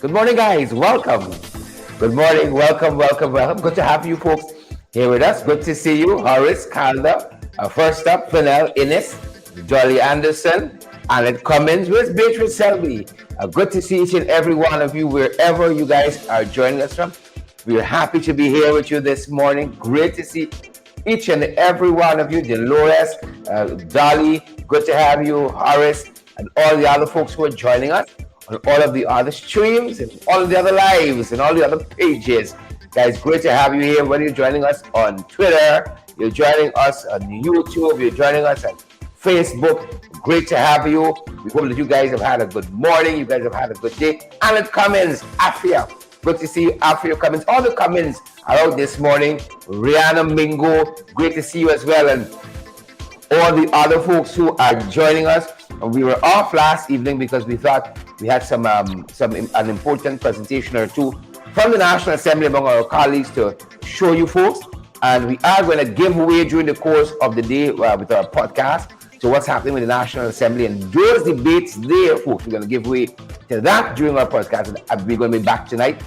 Good morning, guys. Welcome. Good morning. Welcome. Good to have you folks here with us. Good to see you, Horace, Calda. First up, Fennell Innes, Jolly Anderson, Alan Cummins. Where's Beatrice Selby? Good to see each and every one of you, wherever you guys are joining us from. We are happy to be here with you this morning. Great to see each and every one of you. Dolores, Dolly, good to have you, Horace, and all the other folks who are joining us on all of the other streams and all of the other lives and all the other pages. Guys, great to have you here. Whether you're joining us on Twitter, you're joining us on YouTube, you're joining us on Facebook, great to have you. We hope that you guys have had a good morning, you guys have had a good day. Alan Cummins, Afia, good to see you, Afia Cummins. All the Cummins are out this morning. Rihanna Mingo, great to see you as well. And all the other folks who are joining us. We were off last evening because we thought we had an important presentation or two from the National Assembly among our colleagues to show you folks. And we are going to give away during the course of the day with our podcast to what's happening with the National Assembly and those debates there, folks. We're going to give away to that during our podcast. And we're going to be back tonight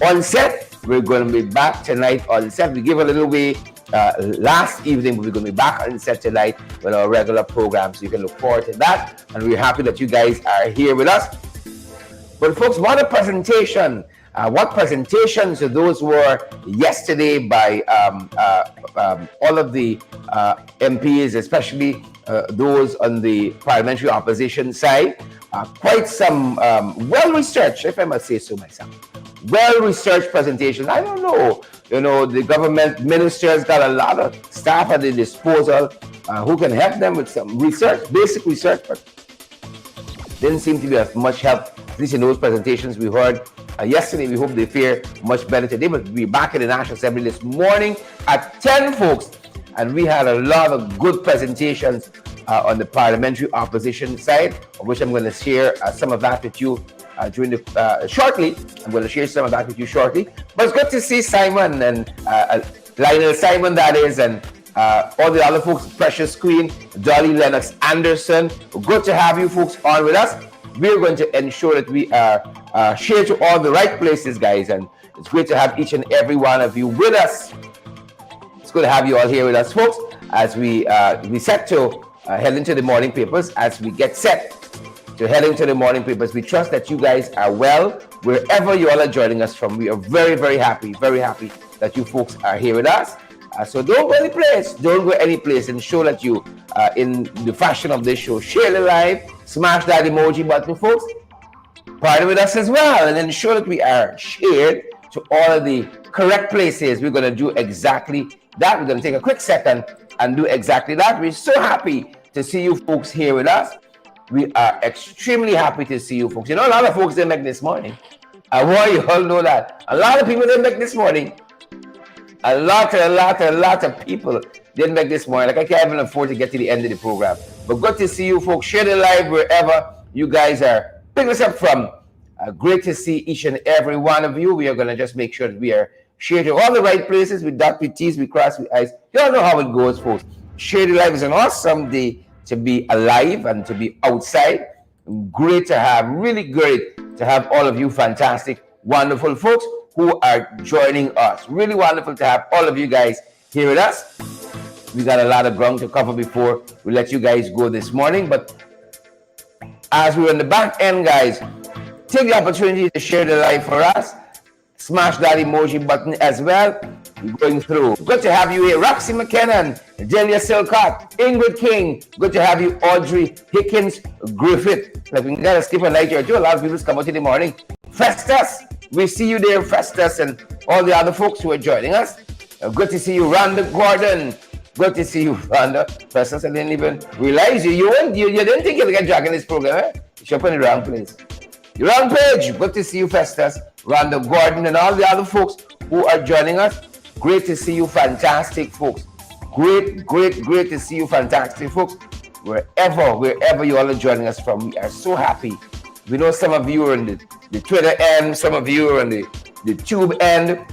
on set. We're going to be back tonight on set. We gave a little way last evening, but we're going to be back on set tonight with our regular program. So you can look forward to that. And we're happy that you guys are here with us. But folks, what a presentation. What presentations those were yesterday by all of the MPs, especially those on the parliamentary opposition side. Quite some well-researched, if I must say so myself, well-researched presentations. I don't know, the government ministers got a lot of staff at their disposal who can help them with some research, basic research, but didn't seem to be as much help, at least in those presentations we heard yesterday. We hope they fare much better today, but we'll be back in the National Assembly this morning at 10, folks, and we had a lot of good presentations on the parliamentary opposition side, of which I'm going to share some of that with you shortly. I'm going to share some of that with you shortly. But it's good to see Simon and Lionel Simon, that is, and all the other folks, Precious Queen, Dolly Lennox Anderson. Good to have you folks on with us. We're going to ensure that we are shared to all the right places, guys, and it's great to have each and every one of you with us. It's good to have you all here with us, folks, as we set to head into the morning papers. As we get set to head into the morning papers, we trust that you guys are well wherever you all are joining us from. We are very, very happy that you folks are here with us. So don't go any place, and show that you, in the fashion of this show, share the live, smash that emoji button, folks. Partner with us as well, and ensure that we are shared to all of the correct places. We're going to do exactly that. We're going to take a quick second and do exactly that. We're so happy to see you folks here with us. We are extremely happy to see you folks. A lot of folks didn't make this morning. I want you all know that. A lot of people didn't make this morning. A lot of people didn't make this morning. Like, I can't even afford to get to the end of the program. But good to see you folks. Share the live wherever you guys are picking us up from. Great to see each and every one of you. We are going to just make sure that we are shared to all the right places. We dot, we T's, we cross, we I's. You all know how it goes, folks. Share the live is an awesome day to be alive and to be outside. Great to have, really great to have all of you fantastic, wonderful folks who are joining us. Really wonderful to have all of you guys here with us. We got a lot of ground to cover before we let you guys go this morning. But as we're on the back end, guys, take the opportunity to share the live for us. Smash that emoji button as well. We're going through. Good to have you here. Roxy McKinnon, Delia Silcott, Ingrid King. Good to have you, Audrey Hickins Griffith. Like, we got to skip a night here too. A lot of people come out in the morning. Festus, we see you there, Festus, and all the other folks who are joining us. Good to see you, Rhonda Gordon. Good to see you, Rhonda. Festus, I didn't even realize you. You didn't think you'd get dragged in this program, eh? You're up in the wrong place. You're wrong page. Good to see you, Festus, Rhonda Gordon, and all the other folks who are joining us. Great to see you, fantastic folks. Great to see you, fantastic folks. Wherever you all are joining us from, we are so happy. We know some of you are on the Twitter end, some of you are on the Tube end,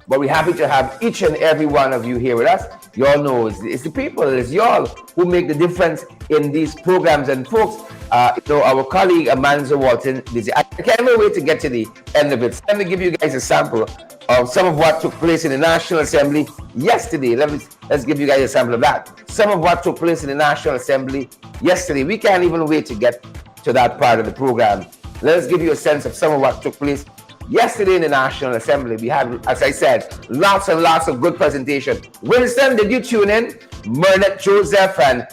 but we're happy to have each and every one of you here with us. You all know it's the people, it's y'all who make the difference in these programs. And folks, our colleague Amanza Walton, I can't wait to get to the end of it. So let me give you guys a sample of some of what took place in the National Assembly yesterday. Let's give you guys a sample of that. Some of what took place in the National Assembly yesterday. We can't even wait to get to that part of the program. Let's give you a sense of some of what took place yesterday in the National Assembly. We had, as I said, lots and lots of good presentation. Winston, did you tune in? Mernette Joseph and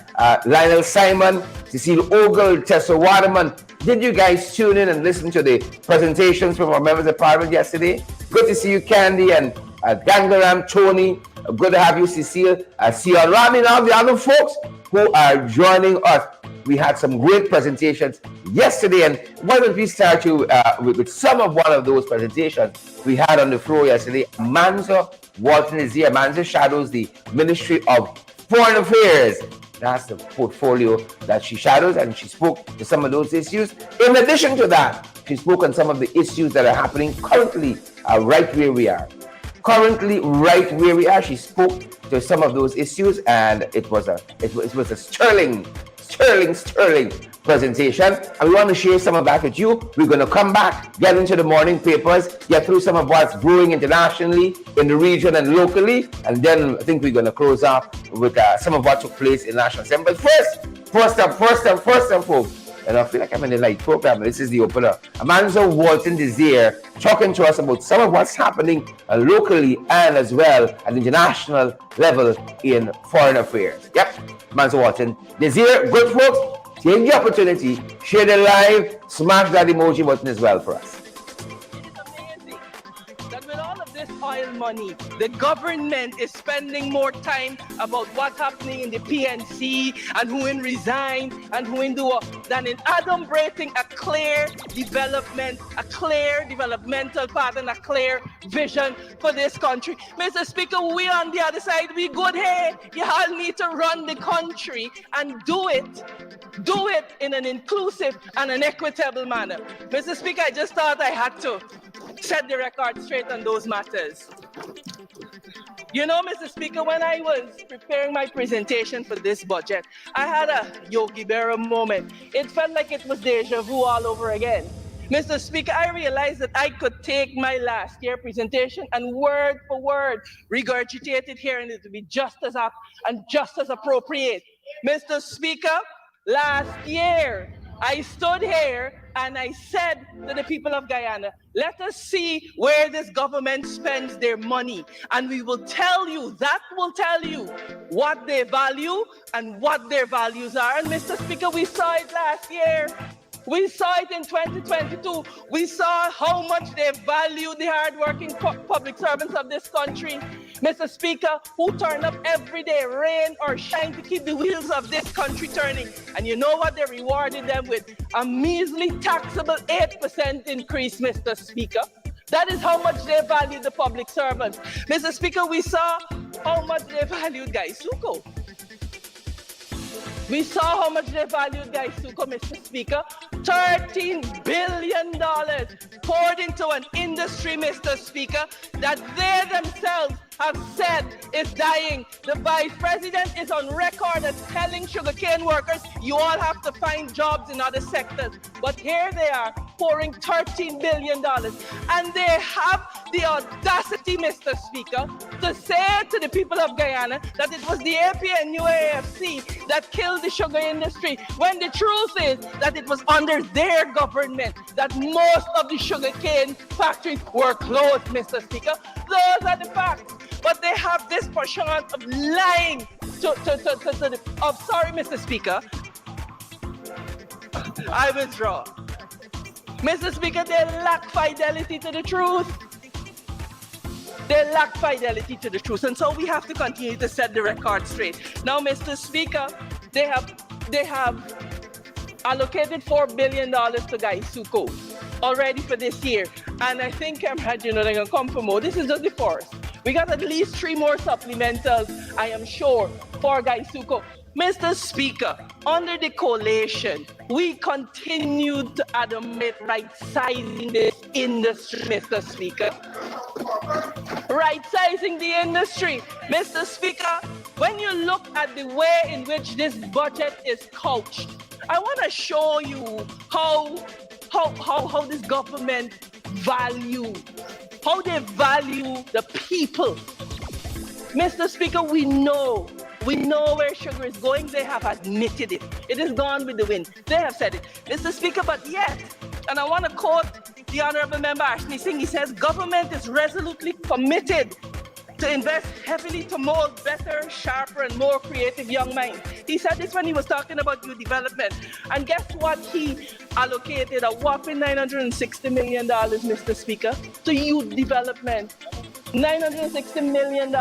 Lionel Simon, Cecile Ogle, Tessa Waterman. Did you guys tune in and listen to the presentations from our members of parliament yesterday? Good to see you, Candy and Gangaram, Tony. Good to have you, Cecile. Sion Rami and all the other folks who are joining us. We had some great presentations yesterday, and why don't we start with some of one of those presentations we had on the floor yesterday. Amanza Walton is here. Amanza shadows the Ministry of Foreign Affairs. That's the portfolio that she shadows, and she spoke to some of those issues. In addition to that, she spoke on some of the issues that are happening currently right where we are. She spoke to some of those issues, and it was a sterling presentation, and we want to share some of that with you. We're going to come back, get into the morning papers, get through some of what's brewing internationally, in the region and locally, and then I think we're going to close off with some of what took place in National Assembly. But first up, folks, and I feel like I'm in the light program. This is the opener. Amanza Walton is here talking to us about some of what's happening locally and as well at the international level in foreign affairs. Yep, Amanza Walton is here. Good folks. Take the opportunity, share the live, smash that emoji button as well for us. It is amazing that with all of this oil money, the government is spending more time about what's happening in the PNC and who in resign and who in do than in adumbrating a clear developmental path and a clear vision for this country. Mr. Speaker, we on the other side, we good here. You all need to run the country and do it in an inclusive and an equitable manner. Mr. Speaker, I just thought I had to set the record straight on those matters. You know, Mr. Speaker, when I was preparing my presentation for this budget, I had a Yogi Berra moment. It felt like it was deja vu all over again. Mr. Speaker, I realized that I could take my last year presentation and word for word regurgitate it here, and it would be just as apt and just as appropriate. Mr. Speaker, last year, I stood here and I said to the people of Guyana, let us see where this government spends their money. And we will tell you, that will tell you what they value and what their values are. And Mr. Speaker, we saw it last year. We saw it in 2022. We saw how much they value the hardworking public servants of this country. Mr. Speaker, who turn up every day, rain or shine, to keep the wheels of this country turning. And you know what? They rewarded them with a measly taxable 8% increase, Mr. Speaker. That is how much they value the public servants. Mr. Speaker, we saw how much they valued Gaisuko. We saw how much they valued Gaisuko, Mr. Speaker. $13 billion poured into an industry, Mr. Speaker, that they themselves have said is dying. The Vice President is on record as telling sugarcane workers, you all have to find jobs in other sectors. But here they are pouring $13 billion. And they have the audacity, Mr. Speaker, to say to the people of Guyana that it was the APNUAFC that killed the sugar industry, when the truth is that it was under their government that most of the sugarcane factories were closed, Mr. Speaker. Those are the facts. But they have this penchant of lying sorry, Mr. Speaker. I withdraw. Mr. Speaker, they lack fidelity to the truth. They lack fidelity to the truth. And so we have to continue to set the record straight. Now, Mr. Speaker, they have allocated $4 billion to Gaisuko already for this year. And I think, they're going to come for more. This is just the first. We got at least 3 more supplementals, I am sure, for Gaisuko. Mr. Speaker, under the coalition, we continued to admit right-sizing this industry, Mr. Speaker. Right-sizing the industry. Mr. Speaker, When you look at the way in which this budget is couched, I want to show you how this government how they value the people. Mr. Speaker, we know where sugar is going. They have admitted it. It is gone with the wind. They have said it. Mr. Speaker, but yet, and I want to quote the Honorable Member Ashley Singh, he says, government is resolutely committed to invest heavily to mold better, sharper, and more creative young minds. He said this when he was talking about youth development. And guess what? He allocated a whopping $960 million, Mr. Speaker, to youth development. $960 million.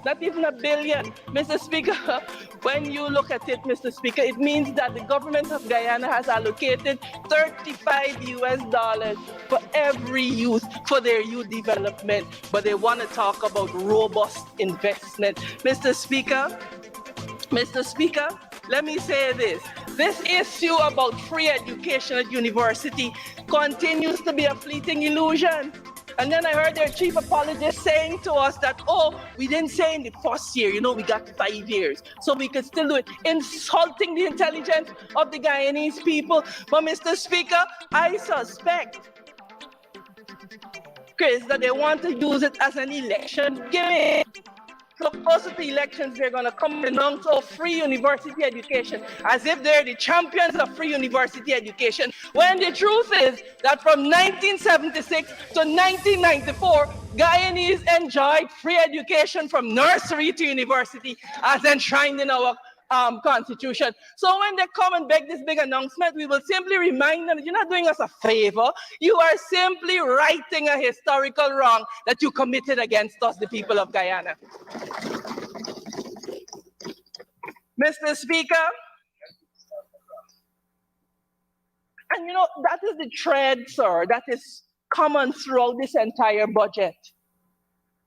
Not even a billion. Mr. Speaker, when you look at it, Mr. Speaker, it means that the government of Guyana has allocated $35 for every youth for their youth development. But they want to talk about robust investment. Mr. Speaker, let me say this. This issue about free education at university continues to be a fleeting illusion. And then I heard their chief apologist saying to us that, oh, we didn't say in the first year, we got 5 years, so we could still do it, insulting the intelligence of the Guyanese people. But Mr. Speaker, I suspect, Chris, that they want to use it as an election gimmick. So close to the elections, they're going to come and announce free university education, as if they're the champions of free university education, when the truth is that from 1976 to 1994, Guyanese enjoyed free education from nursery to university as enshrined in our constitution. So when they come and make this big announcement, we will simply remind them that you're not doing us a favor. You are simply righting a historical wrong that you committed against us, the people of Guyana. Mr. Speaker, and that is the thread, sir, that is common throughout this entire budget.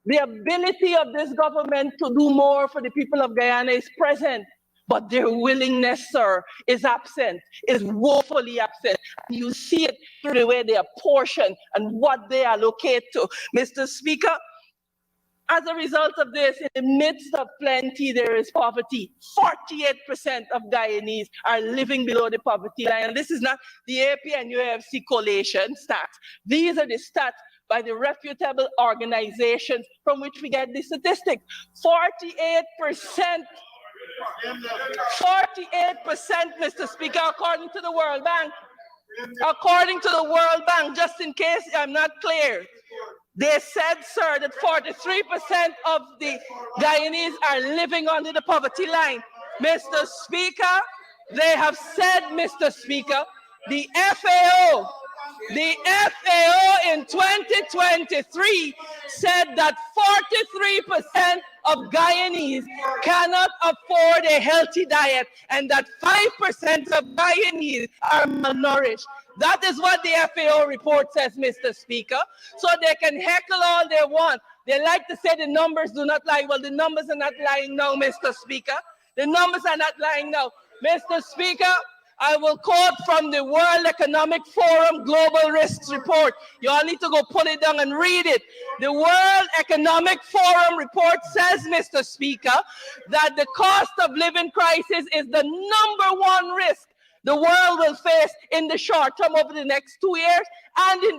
The ability of this government to do more for the people of Guyana is present, but their willingness, sir, is absent, is woefully absent. You see it through the way they apportion and what they allocate to. Mr. Speaker, as a result of this, in the midst of plenty, there is poverty. 48% of Guyanese are living below the poverty line. And this is not the AP and UFC collation stats. These are the stats by the reputable organizations from which we get the statistics. 48%, Mr. Speaker, according to the World Bank. According to the World Bank, just in case I'm not clear, they said, sir, that 43% of the Guyanese are living under the poverty line. Mr. Speaker, they have said, Mr. Speaker, the FAO in 2023 said that 43% of Guyanese cannot afford a healthy diet and that 5% of Guyanese are malnourished. That is what the FAO report says, Mr. Speaker. So they can heckle all they want. They like to say the numbers do not lie. Well, the numbers are not lying now, Mr. Speaker. The numbers are not lying now. Mr. Speaker, I will quote from the World Economic Forum Global Risks Report. You all need to go pull it down and read it. The World Economic Forum report says, Mr. Speaker, that the cost of living crisis is the #1 risk the world will face in the short term over the next 2 years and in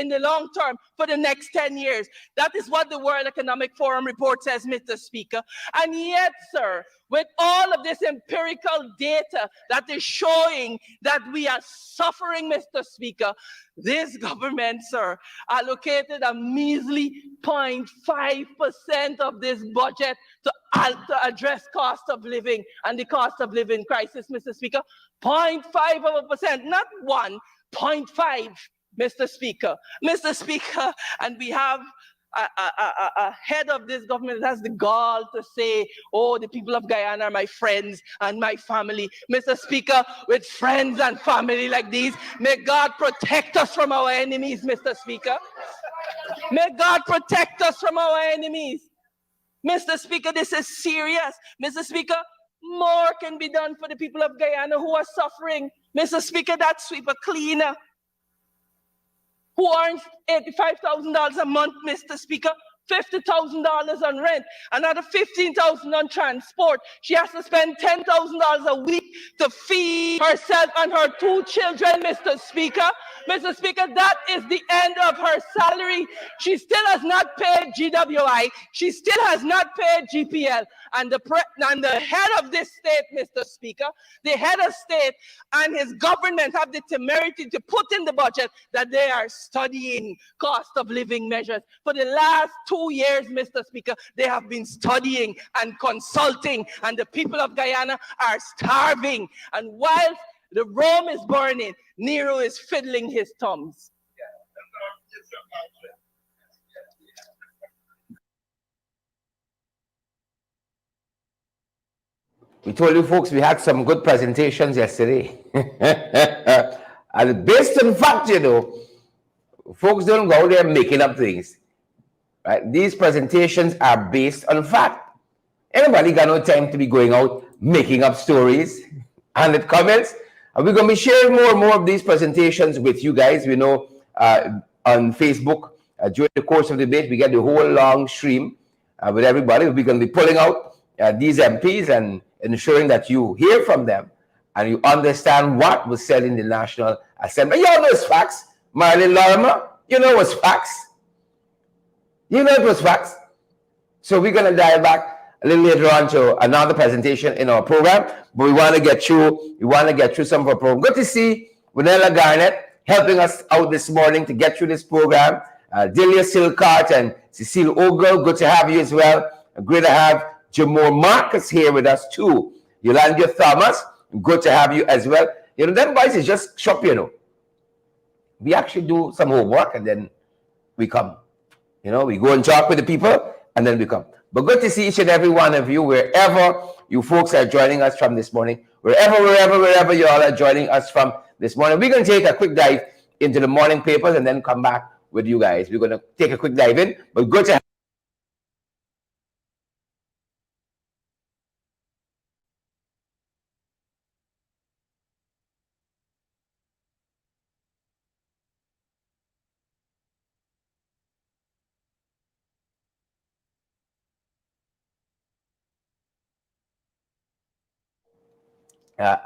the long term for the next 10 years. That is what the World Economic Forum report says, Mr. Speaker. And yet, sir, with all of this empirical data that is showing that we are suffering, Mr. Speaker, this government, sir, allocated a measly 0.5% of this budget to address cost of living and the cost of living crisis, Mr. Speaker. 0.5%, not 1, 0.5, Mr. Speaker. Mr. Speaker, and we have a head of this government that has the gall to say, oh, the people of Guyana are my friends and my family. Mr. Speaker, with friends and family like these, may God protect us from our enemies, Mr. Speaker. May God protect us from our enemies. Mr. Speaker, this is serious. Mr. Speaker, more can be done for the people of Guyana who are suffering. Mr. Speaker, that sweeper cleaner who earns $85,000 a month, Mr. Speaker, $50,000 on rent, another $15,000 on transport. She has to spend $10,000 a week to feed herself and her 2 children, Mr. Speaker. Mr. Speaker, that is the end of her salary. She still has not paid GWI. She still has not paid GPL. And the head of this state, Mr. Speaker, the head of state and his government have the temerity to put in the budget that they are studying cost of living measures. For the last 2 years, Mr. Speaker, they have been studying and consulting, and the people of Guyana are starving. And while the Rome is burning, Nero is fiddling his thumbs. We told you folks we had some good presentations yesterday. And based on fact, you know, folks don't go out there making up things. Right? These presentations are based on fact. Anybody got no time to be going out making up stories and it comments. And we're going to be sharing more and more of these presentations with you guys. We know on Facebook, during the course of the debate, we get the whole long stream with everybody. We're going to be pulling out these MPs and ensuring that you hear from them and you understand what was said in the National Assembly. You all know it's facts. Marilyn Lorimer, you know it's facts. You know it was facts. So we're going to dive back a little later on to another presentation in our program, but we want to get through some of our program. Good to see Vanilla Garnett helping us out this morning to get through this program. Delia Silcart and Cecile Ogle, good to have you as well. Great to have Jamor Marcus here with us too. Yolanda Thomas, good to have you as well. You know, them boys is just shop, you know. We actually do some homework and then we come. You know, we go and talk with the people and then we come. But good to see each and every one of you, wherever you folks are joining us from this morning. Wherever you all are joining us from this morning. We're going to take a quick dive into the morning papers and then come back with you guys. We're going to take a quick dive in, but good to have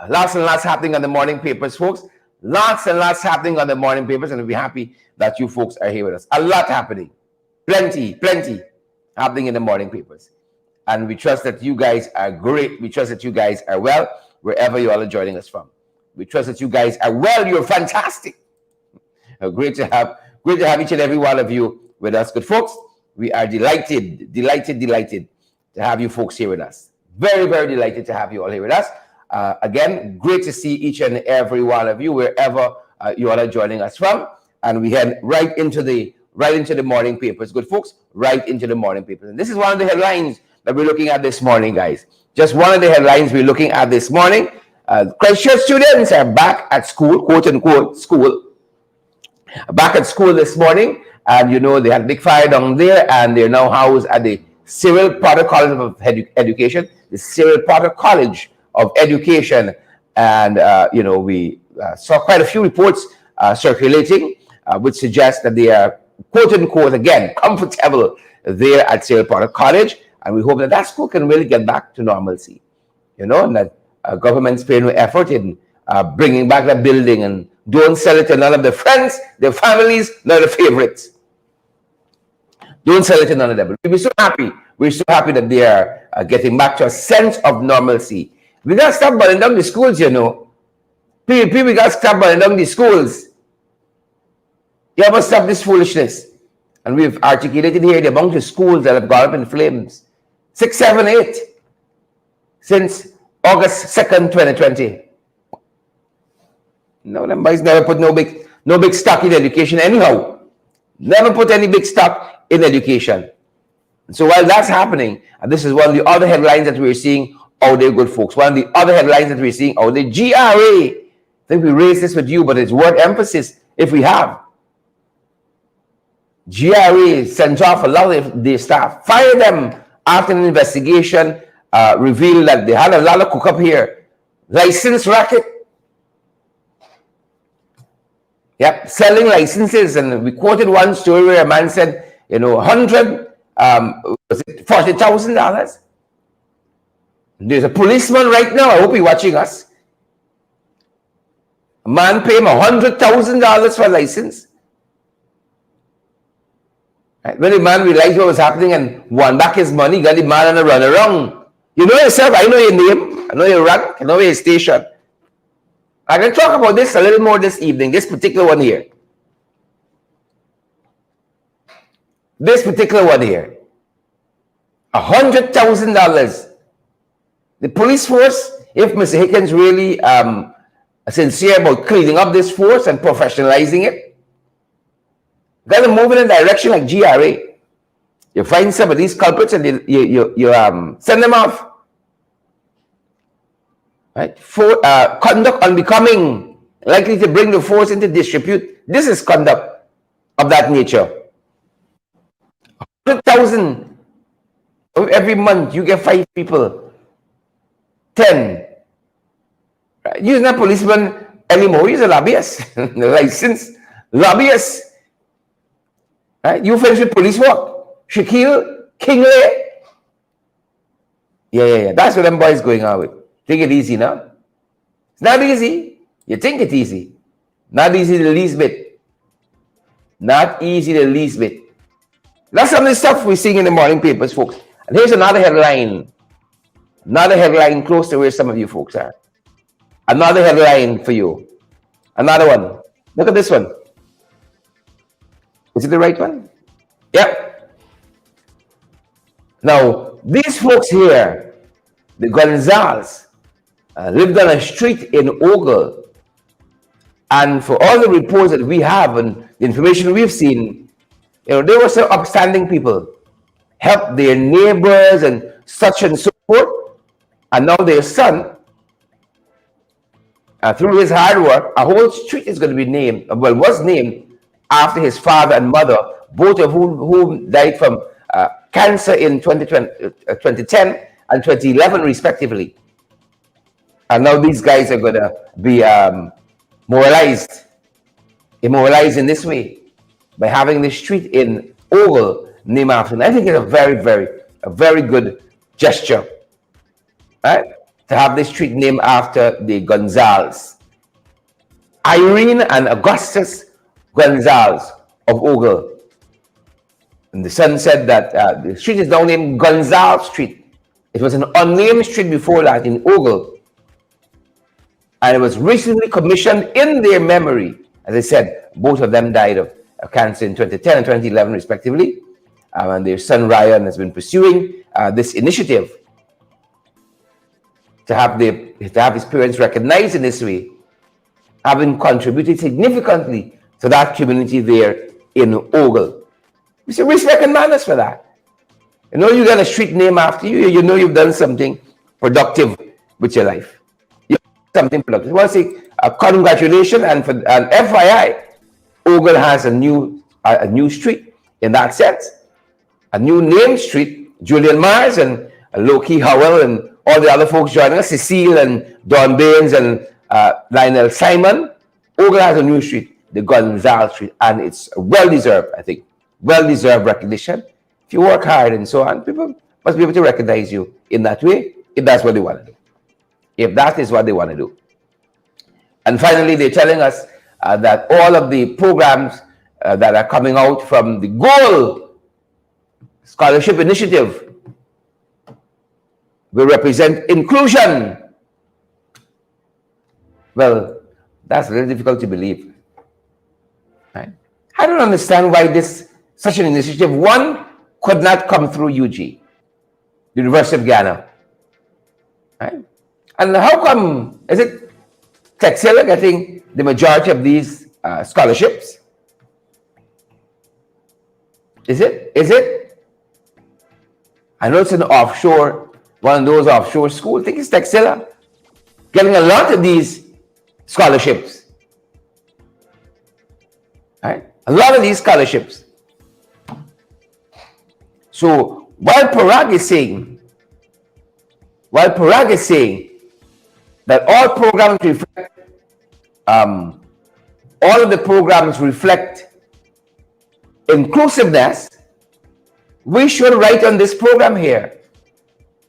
lots and lots happening on the morning papers, folks. Lots and lots happening on the morning papers, and we'll be happy that you folks are here with us. A lot happening. Plenty happening in the morning papers. And we trust that you guys are great. We trust that you guys are well, wherever you all are joining us from. We trust that you guys are well. You're fantastic. Great to have each and every one of you with us. Good folks, we are delighted to have you folks here with us. Very delighted to have you all here with us. Again, great to see each and every one of you wherever you all are joining us from, and we head right into the morning papers. Good folks, right into the morning papers. And this is one of the headlines that we're looking at this morning, guys. Just one of the headlines we're looking at this morning. Christchurch students are back at school, quote unquote school, back at school this morning, and you know they had a big fire down there, and they're now housed at the Cyril Potter College of Education, the Cyril Potter College of Education. And you know, we saw quite a few reports circulating which suggest that they are, quote unquote, again, comfortable there at Cyril Potter College, and we hope that that school can really get back to normalcy, you know, and that government's paying no effort in bringing back that building, and don't sell it to none of their friends, their families, none of the favorites. Don't sell it to none of them. We're so happy that they are getting back to a sense of normalcy. We got to stop burning down the schools, you know. People got to stop burning down the schools. You must stop this foolishness. And we've articulated here the amount of schools that have gone up in flames. 6, 7, 8 since August 2nd, 2020. No, them boys never put no big stock in education anyhow. Never put any big stock in education. And so while that's happening, and this is one of the other headlines that we're seeing out there, good folks. One of the other headlines that we're seeing out there, GRA. I think we raised this with you, but it's worth emphasis if we have. GRA sent off a lot of their staff, fired them after an investigation revealed that they had a lot of cook up here. License racket. Yep, selling licenses. And we quoted one story where a man said, you know, 100 was it $40,000? There's a policeman right now, I hope he's watching us. A man paid him $100,000 for a license. Right? When the man realized what was happening and won back his money, got the man on a run around. You know yourself, I know your name, I know your rank, I know your station. I'm going to talk about this a little more this evening, this particular one here. This particular one here. $100,000. The police force, if Mr. Hickens really sincere about cleaning up this force and professionalizing it, got to move in a direction like GRA. You find some of these culprits and you send them off. Right? For conduct unbecoming, likely to bring the force into disrepute. This is conduct of that nature. 100,000 every month, you get 5 people, 10. Right? He's not a policeman anymore. He's a lobbyist, licensed lobbyist. Right? You finish with police work, Shaquille, Kingley. Yeah. That's what them boys going on with. Take it easy now. It's not easy. You think it's easy. Not easy the least bit. Not easy the least bit. That's some of the stuff we're seeing in the morning papers, folks. And here's another headline. Another headline close to where some of you folks are. Another headline for you. Another one. Look at this one. Is it the right one? Yep. Now, these folks here, the Gonzales, lived on a street in Ogle. And for all the reports that we have and the information we've seen, they were some upstanding people, helped their neighbors and such and so forth. And now their son, through his hard work, a whole street is going to be named, was named after his father and mother, both of whom died from cancer in 2010 and 2011 respectively. And now these guys are going to be immoralized in this way, by having the street in Ogle named after him. I think it's a very good gesture, right? To have this street named after the Gonzales. Irene and Augustus Gonzales of Ogle. And the son said that the street is now named Gonzales Street. It was an unnamed street before that in Ogle. And it was recently commissioned in their memory. As I said, both of them died of cancer in 2010 and 2011 respectively, and their son Ryan has been pursuing this initiative to have his parents recognized in this way, having contributed significantly to that community there in Ogle. We say respect and manners for that. You got a street name after you. You know you've done something productive with your life. You've done something productive. I want to say congratulations, and FYI, Ogle has a new street in that sense, a new named street. Julian Mars and Loki Howell and all the other folks joining us, Cecile and Don Baines and Lionel Simon. Ogle has a new street, the Gonzales Street, and it's well-deserved, I think, well-deserved recognition. If you work hard and so on, people must be able to recognize you in that way, if that's what they want to do. If that is what they want to do. And finally, they're telling us that all of the programs that are coming out from the Goal Scholarship Initiative will represent inclusion. Well, that's really difficult to believe. Right? I don't understand why such an initiative, one, could not come through UG, University of Guyana. Right? And how come, is it Texila getting the majority of these scholarships? Is it? I know it's an offshore, one of those offshore schools. I think it's Texila getting a lot of these scholarships. Right? A lot of these scholarships. So while Parag is saying that all programs reflect, all of the programs reflect inclusiveness, We should write on this program here.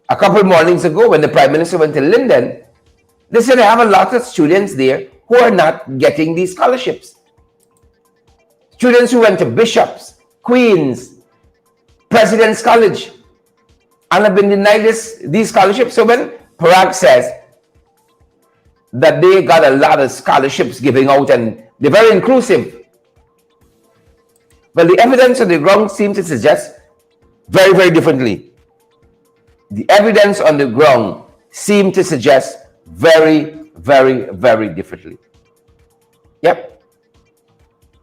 A couple mornings ago, when the Prime Minister went to Linden, they said they have a lot of students there who are not getting these scholarships. Students who went to Bishops, Queens, President's College, and have been denied these scholarships. So when Parag says that they got a lot of scholarships giving out and they're very inclusive, well, the evidence on the ground seems to suggest very, very differently. The evidence on the ground seems to suggest very, very, very differently. Yep.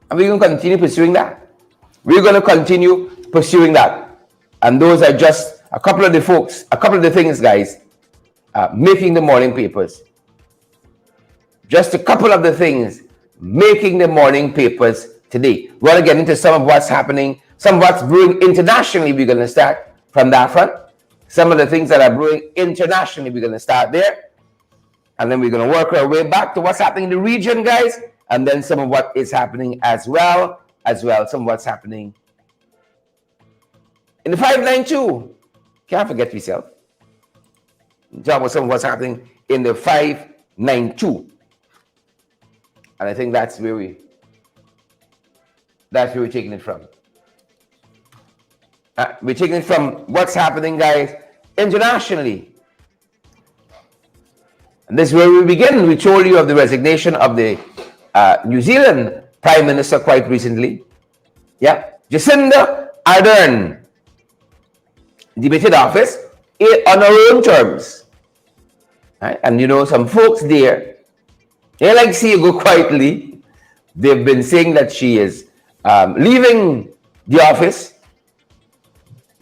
And we're going to continue pursuing that. We're going to continue pursuing that. And those are just a couple of the folks, a couple of the things, guys, making the morning papers. Just a couple of the things making the morning papers today. We want to get into some of what's happening, some of what's brewing internationally. We're going to start from that front. Some of the things that are brewing internationally, we're going to start there. And then we're going to work our way back to what's happening in the region, guys. And then some of what is happening as well. Some of what's happening in the 592. Can't forget yourself. Talk about some of what's happening in the 592. And I think that's where we're taking it from. We're taking it from what's happening, guys, internationally. And this is where we begin. We told you of the resignation of the New Zealand Prime Minister quite recently. Yeah, Jacinda Ardern debated office on her own terms. Right? And you know, some folks there, they like to see you go quietly. They've been saying that she is leaving the office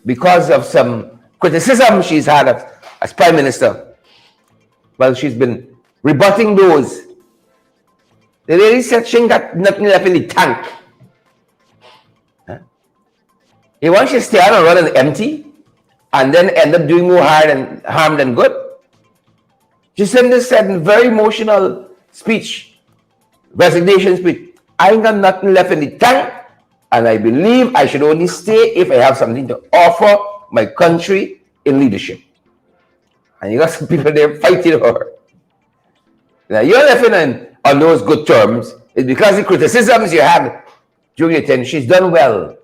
because of some criticism she's had as Prime Minister. Well, she's been rebutting those. The lady said she ain't got nothing left in the tank. Huh? He wants you to stay on and run and empty and then end up doing more harm than good. Jacinda said in a very emotional speech, resignation speech, I ain't got nothing left in the tank, and I believe I should only stay if I have something to offer my country in leadership. And you got some people there fighting her. Now you're left on those good terms. It's because the criticisms you had during your tenure. She's done well.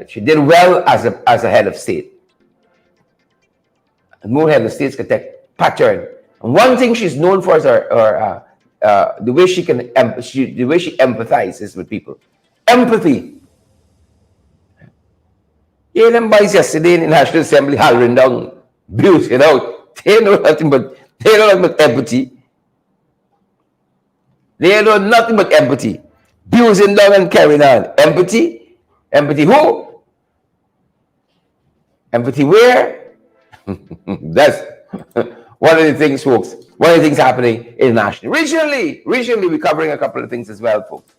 She did well as a head of state. And more head of states can take pattern. And one thing she's known for is the way she empathizes with people. Empathy. Yeah, them boys yesterday in the National Assembly hollering down, abusing out. They know nothing but empathy. They know nothing but empathy. Abusing down and carrying on. Empathy? Empathy who? Empathy where? That's one of the things, folks. One of the things happening internationally. Regionally, we're covering a couple of things as well, folks.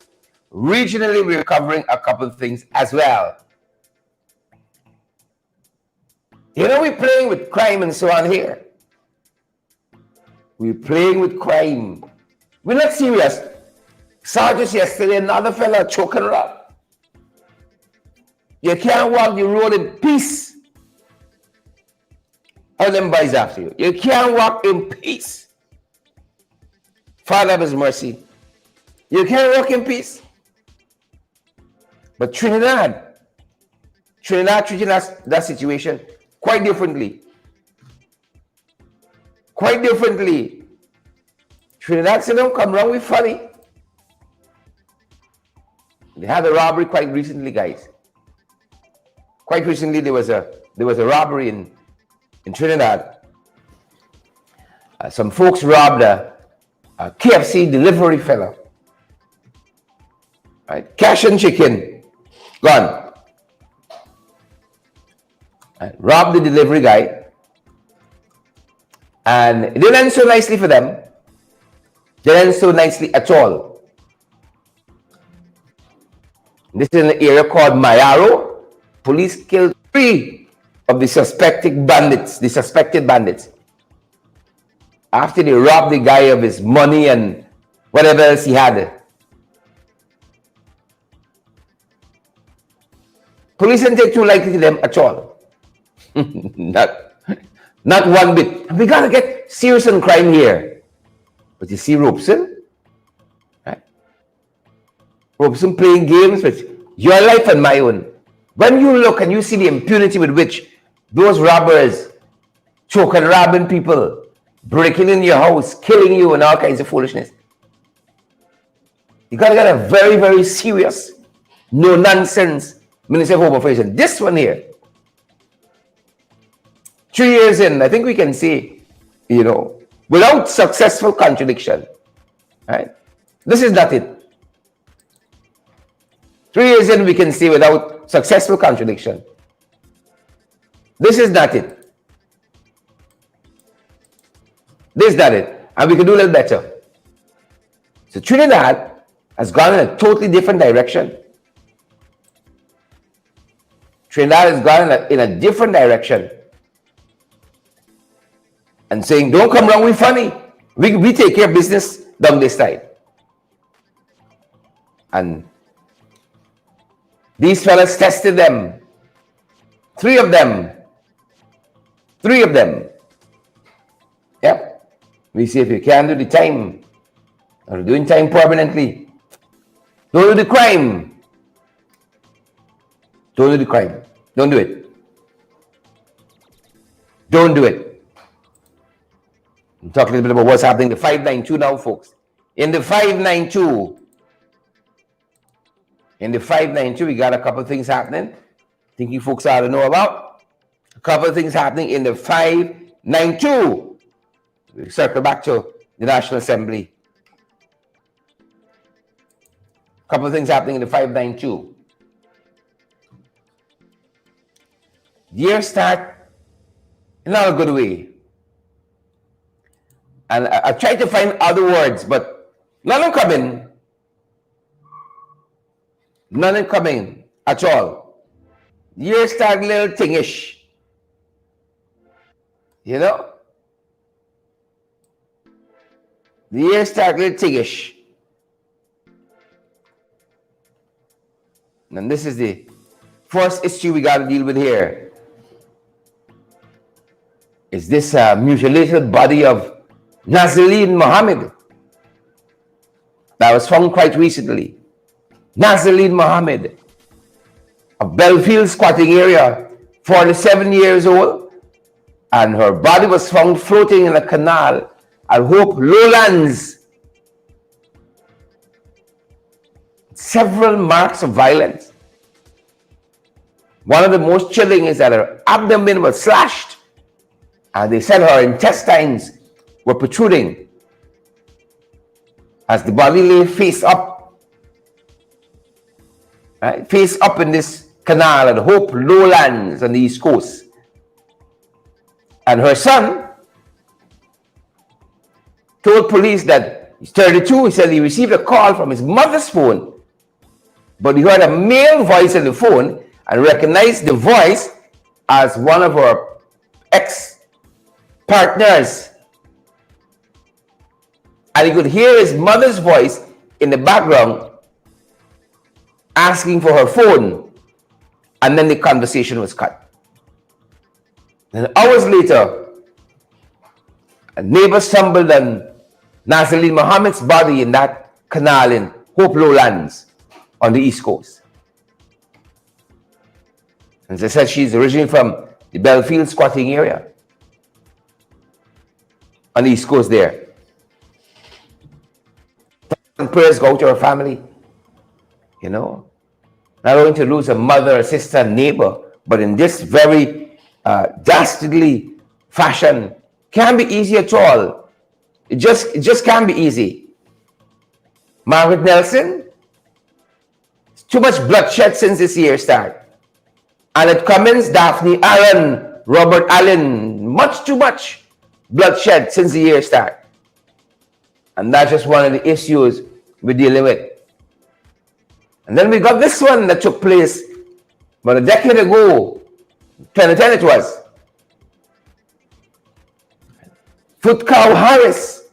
Regionally, we're covering a couple of things as well. You know, we're playing with crime and so on here. We're playing with crime. We're not serious. Saw just yesterday, another fella choking her up. You can't walk the road in peace. All them boys after you. You can't walk in peace. Father have his mercy. You can't walk in peace. But Trinidad treating that situation quite differently. Quite differently. Trinidad said, don't come wrong with funny. They had a robbery quite recently, guys. Quite recently, there was a robbery in Trinidad. Some folks robbed a KFC delivery fella. Right? Cash and chicken, gone. Right? Robbed the delivery guy. And it didn't end so nicely for them. Didn't end so nicely at all. This is an area called Mayaro. Police killed 3 of the suspected bandits. After they robbed the guy of his money and whatever else he had. Police didn't take too lightly to them at all. Not one bit. And we got to get serious on crime here. But you see Robeson, right? Robeson playing games with your life and my own. When you look and you see the impunity with which those robbers choke and robbing people, breaking in your house, killing you, and all kinds of foolishness, you got to get a very, very serious, no-nonsense Minister of Home Affairs. This one here, 3 years in, I think we can say, without successful contradiction, right? This is not it. 3 years in, we can say without successful contradiction, this is not it. This is not it. And we can do a little better. So Trinidad has gone in a totally different direction. Trinidad has gone in a different direction. And saying, don't come wrong, we funny. We take care of business down this side. And these fellas tested them. Three of them. Yep. We see if you can do the time, or doing time permanently. Don't do the crime. Don't do the crime. Don't do it. Don't do it. I'm talking a little bit about what's happening in the 592 now, folks. In the 592, we got a couple of things happening. I think you folks ought to know about. A couple of things happening in the 592. We circle back to the National Assembly. A couple of things happening in the 592. The year start in not a good way. And I tried to find other words, but none of them coming. None of them coming at all. The year start a little thingish. The year start a little thingish. And this is the first issue we got to deal with here. Is this mutilated body of Nazaleen Mohammed that was found quite recently. Nazaleen Mohammed of Belfield squatting area, 47 years old, and her body was found floating in a canal at Hope Lowlands. Several marks of violence. One of the most chilling is that her abdomen was slashed, and they said her intestines were protruding as the body lay face up. Right? Face up in this canal at Hope Lowlands on the East Coast. And her son told police that he's 32. He said he received a call from his mother's phone, but he heard a male voice on the phone and recognized the voice as one of her ex-partners. And he could hear his mother's voice in the background asking for her phone. And then the conversation was cut. And hours later, a neighbor stumbled on Nazaleen Mohammed's body in that canal in Hope Lowlands on the East Coast. As I said, she's originally from the Belfield squatting area on the East Coast there. And prayers go to her family, not only to lose a mother, a sister, a neighbor, but in this very dastardly fashion. Can't be easy at all. It just can't be easy. Margaret Nelson, too much bloodshed since this year start. Annette Cummins, Daphne Aaron, Robert Allen, much too much bloodshed since the year start. And that's just one of the issues we're dealing with. And then we got this one that took place about a decade ago, 2010 it was. Foot Cow Harris.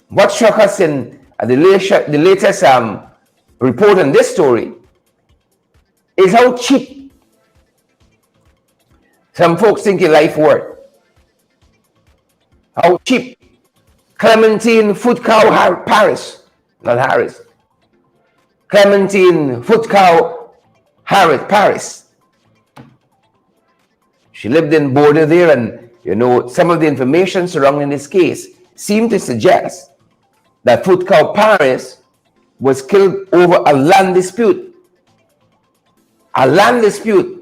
What struck us in the latest report on this story is how cheap some folks think your life worth. How cheap Clementine Foot Cow Paris, not Harris. Clementine Foot Cow Harris Paris. She lived in border there, and you know, some of the information surrounding this case seemed to suggest that Foot Cow Paris was killed over a land dispute. A land dispute.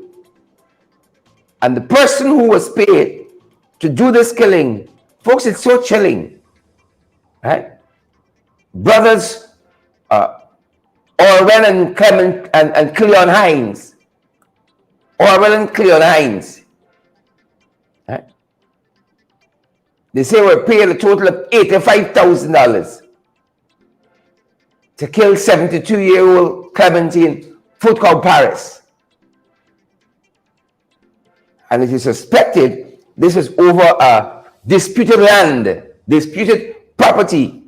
And the person who was paid to do this killing, folks, it's so chilling. Right? Brothers Orwell and Clement and Cleon Hines. Orwell and Cleon Hines. Right? They say we're paid a total of $85,000 to kill 72-year-old Clementine Foot Cow Paris. And it is suspected this is over a disputed land, disputed property.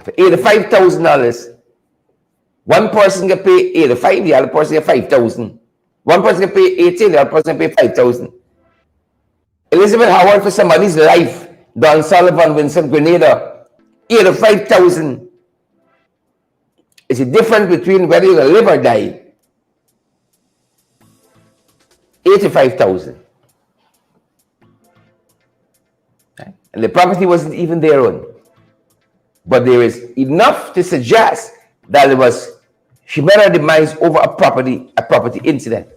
For $85,000, one person get paid $85,000, the other person get $5,000. One person get paid $80,000, the other person get paid $5,000. Elizabeth Howard for somebody's life. Don Sullivan, Vincent Grenada, $85,000. It's a difference between whether you're gonna live or die. $85,000. Right? And the property wasn't even their own. But there is enough to suggest that it was she met her demise over a property incident.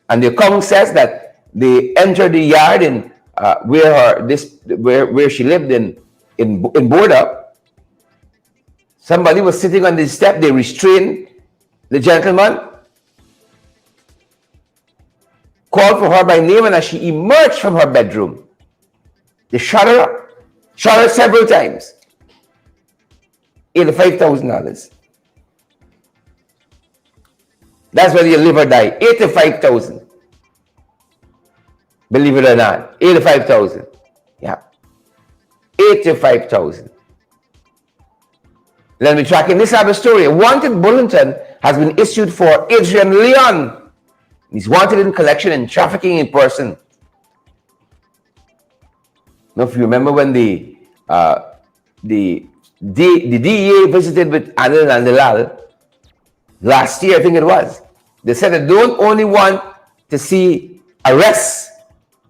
And the account says that they entered the yard in where she lived in Border. Somebody was sitting on the step. They restrained the gentleman, called for her by name, and as she emerged from her bedroom, they shot her several times. $85,000. That's whether you live or die. $85,000. Believe it or not, $85,000. Yeah, $85,000. Let me track in this other story. A wanted bulletin has been issued for Adrian Leon. He's wanted in collection and trafficking in person. Now, if you remember when the DEA visited with Anil and Dalal last year, I think it was, they said they don't only want to see arrests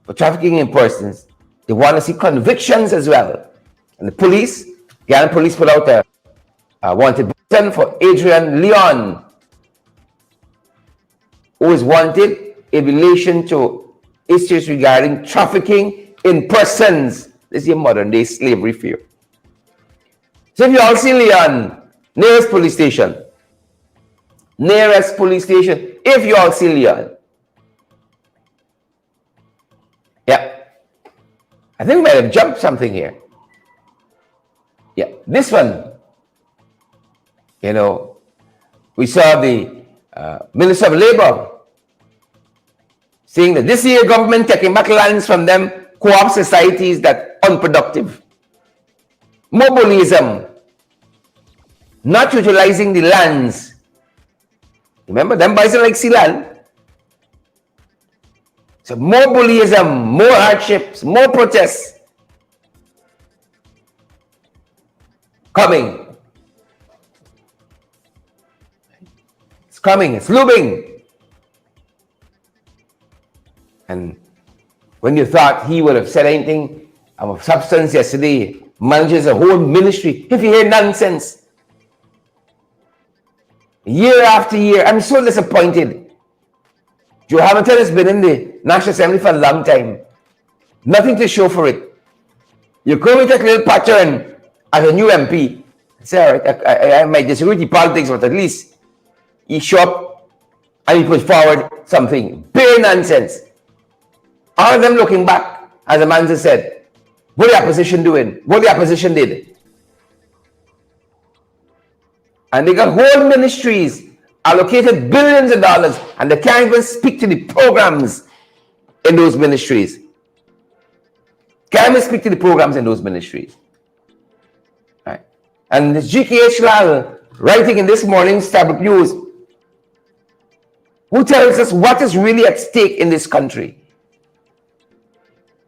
for trafficking in persons, they want to see convictions as well. And the police, Guyana police, put out a wanted bulletin for Adrian Leon, who is wanted in relation to issues regarding trafficking in persons. This is your modern day slavery fear. So if you all see Leon, nearest police station, if you all see Leon, yeah, I think we might have jumped something here. Yeah, this one, you know, we saw the Minister of Labor saying that this year government taking back lands from them co-op societies that unproductive. Mobilism, not utilizing the lands. Remember, them bison like sea land. So more bullyism, more hardships, more protests coming. It's coming, it's looming. And when you thought he would have said anything of substance yesterday, manages a whole ministry, if you hear nonsense, year after year, I'm so disappointed. Joe Hamilton has been in the National Assembly for a long time. Nothing to show for it. You come with a little pattern as a new MP. Say, all right, I might disagree with the politics, but at least he show up and he put forward something. Pure nonsense. All of them looking back, as Amanza said, what the opposition doing? What the opposition did? And they got whole ministries, allocated billions of dollars, and they can't even speak to the programs in those ministries. Can't even speak to the programs in those ministries. Right? And this GKH Lal writing in this morning's Starbuck News, who tells us what is really at stake in this country,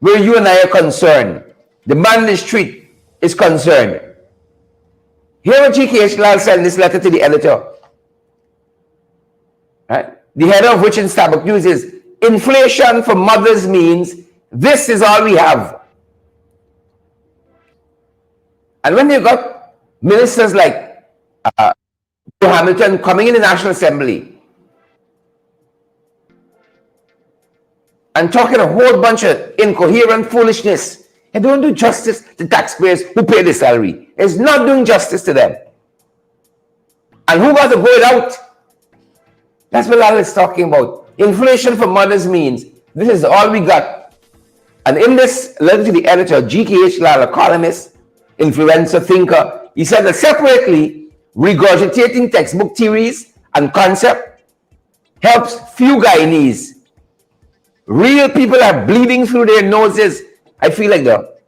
where you and I are concerned. The man in the street is concerned. Here what GKH Lal said in this letter to the editor, right? The header of which in Starbuck News is, inflation for mothers means this is all we have. And when you got ministers like Hamilton coming in the National Assembly and talking a whole bunch of incoherent foolishness, it don't do justice to taxpayers who pay the salary. It's not doing justice to them. And who got to go it out? That's what Lal is talking about. Inflation for mothers means this is all we got. And in this letter to the editor, GKH Lal, a columnist, influencer, thinker, he said that separately, regurgitating textbook theories and concept helps few Guyanese. Real people are bleeding through their noses. I feel like the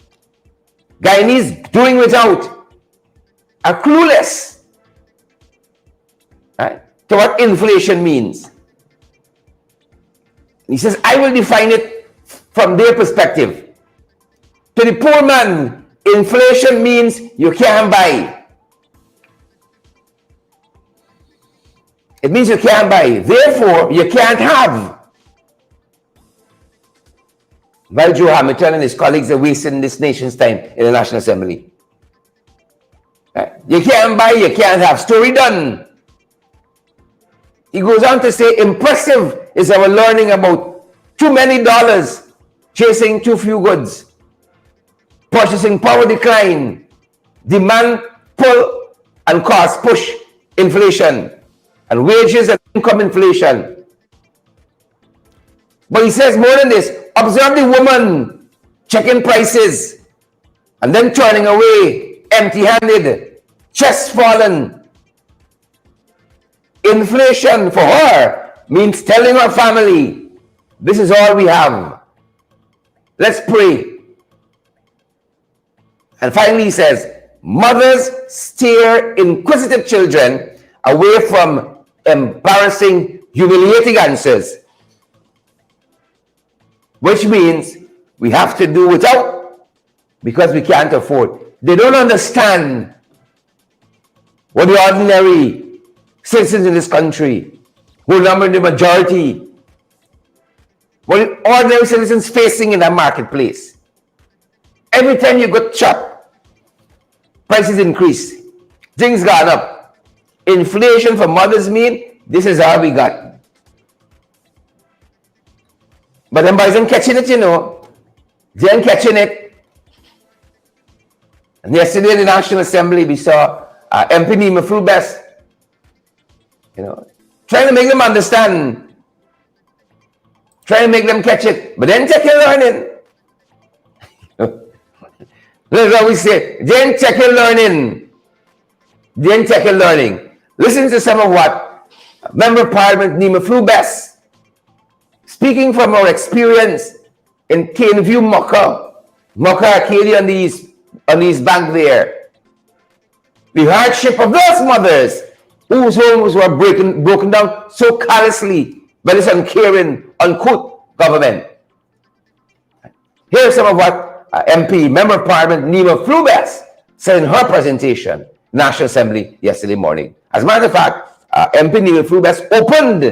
Guyanese doing without are clueless, right, to what inflation means. He says, I will define it from their perspective. To the poor man, inflation means you can't buy. It means you can't buy. Therefore, you can't have. While Joe Hamilton and his colleagues are wasting this nation's time in the National Assembly. Right? You can't buy, you can't have. Story done. He goes on to say, impressive is our learning about too many dollars chasing too few goods. Purchasing power decline. Demand pull and cost push inflation. And wages and income inflation. But he says more than this. Observe the woman checking prices and then turning away empty-handed, chest fallen. Inflation for her means telling her family, this is all we have. Let's pray. And finally he says, mothers steer inquisitive children away from embarrassing, humiliating answers. Which means we have to do without because we can't afford. They don't understand what the ordinary citizens in this country, who number the majority, what the ordinary citizens facing in that marketplace. Every time you go shop, prices increase, things gone up. Inflation for mothers mean this is all we got. But them boys ain't catching it, you know. They ain't catching it. And yesterday in the National Assembly, we saw MP Nema Fubas, you know, trying to make them understand, trying to make them catch it, but then check your learning. That's what we say. Then check your learning. Then check your learning. Listen to some of what Member of Parliament Nema Fubas, speaking from our experience in Caneview, Mocha Arcadia on these bank there. The hardship of those mothers whose homes were broken down so callously by this uncaring, uncouth government. Here's some of what MP, Member of Parliament Nema Fubas said in her presentation, National Assembly, yesterday morning. As a matter of fact, MP Nema Fubas opened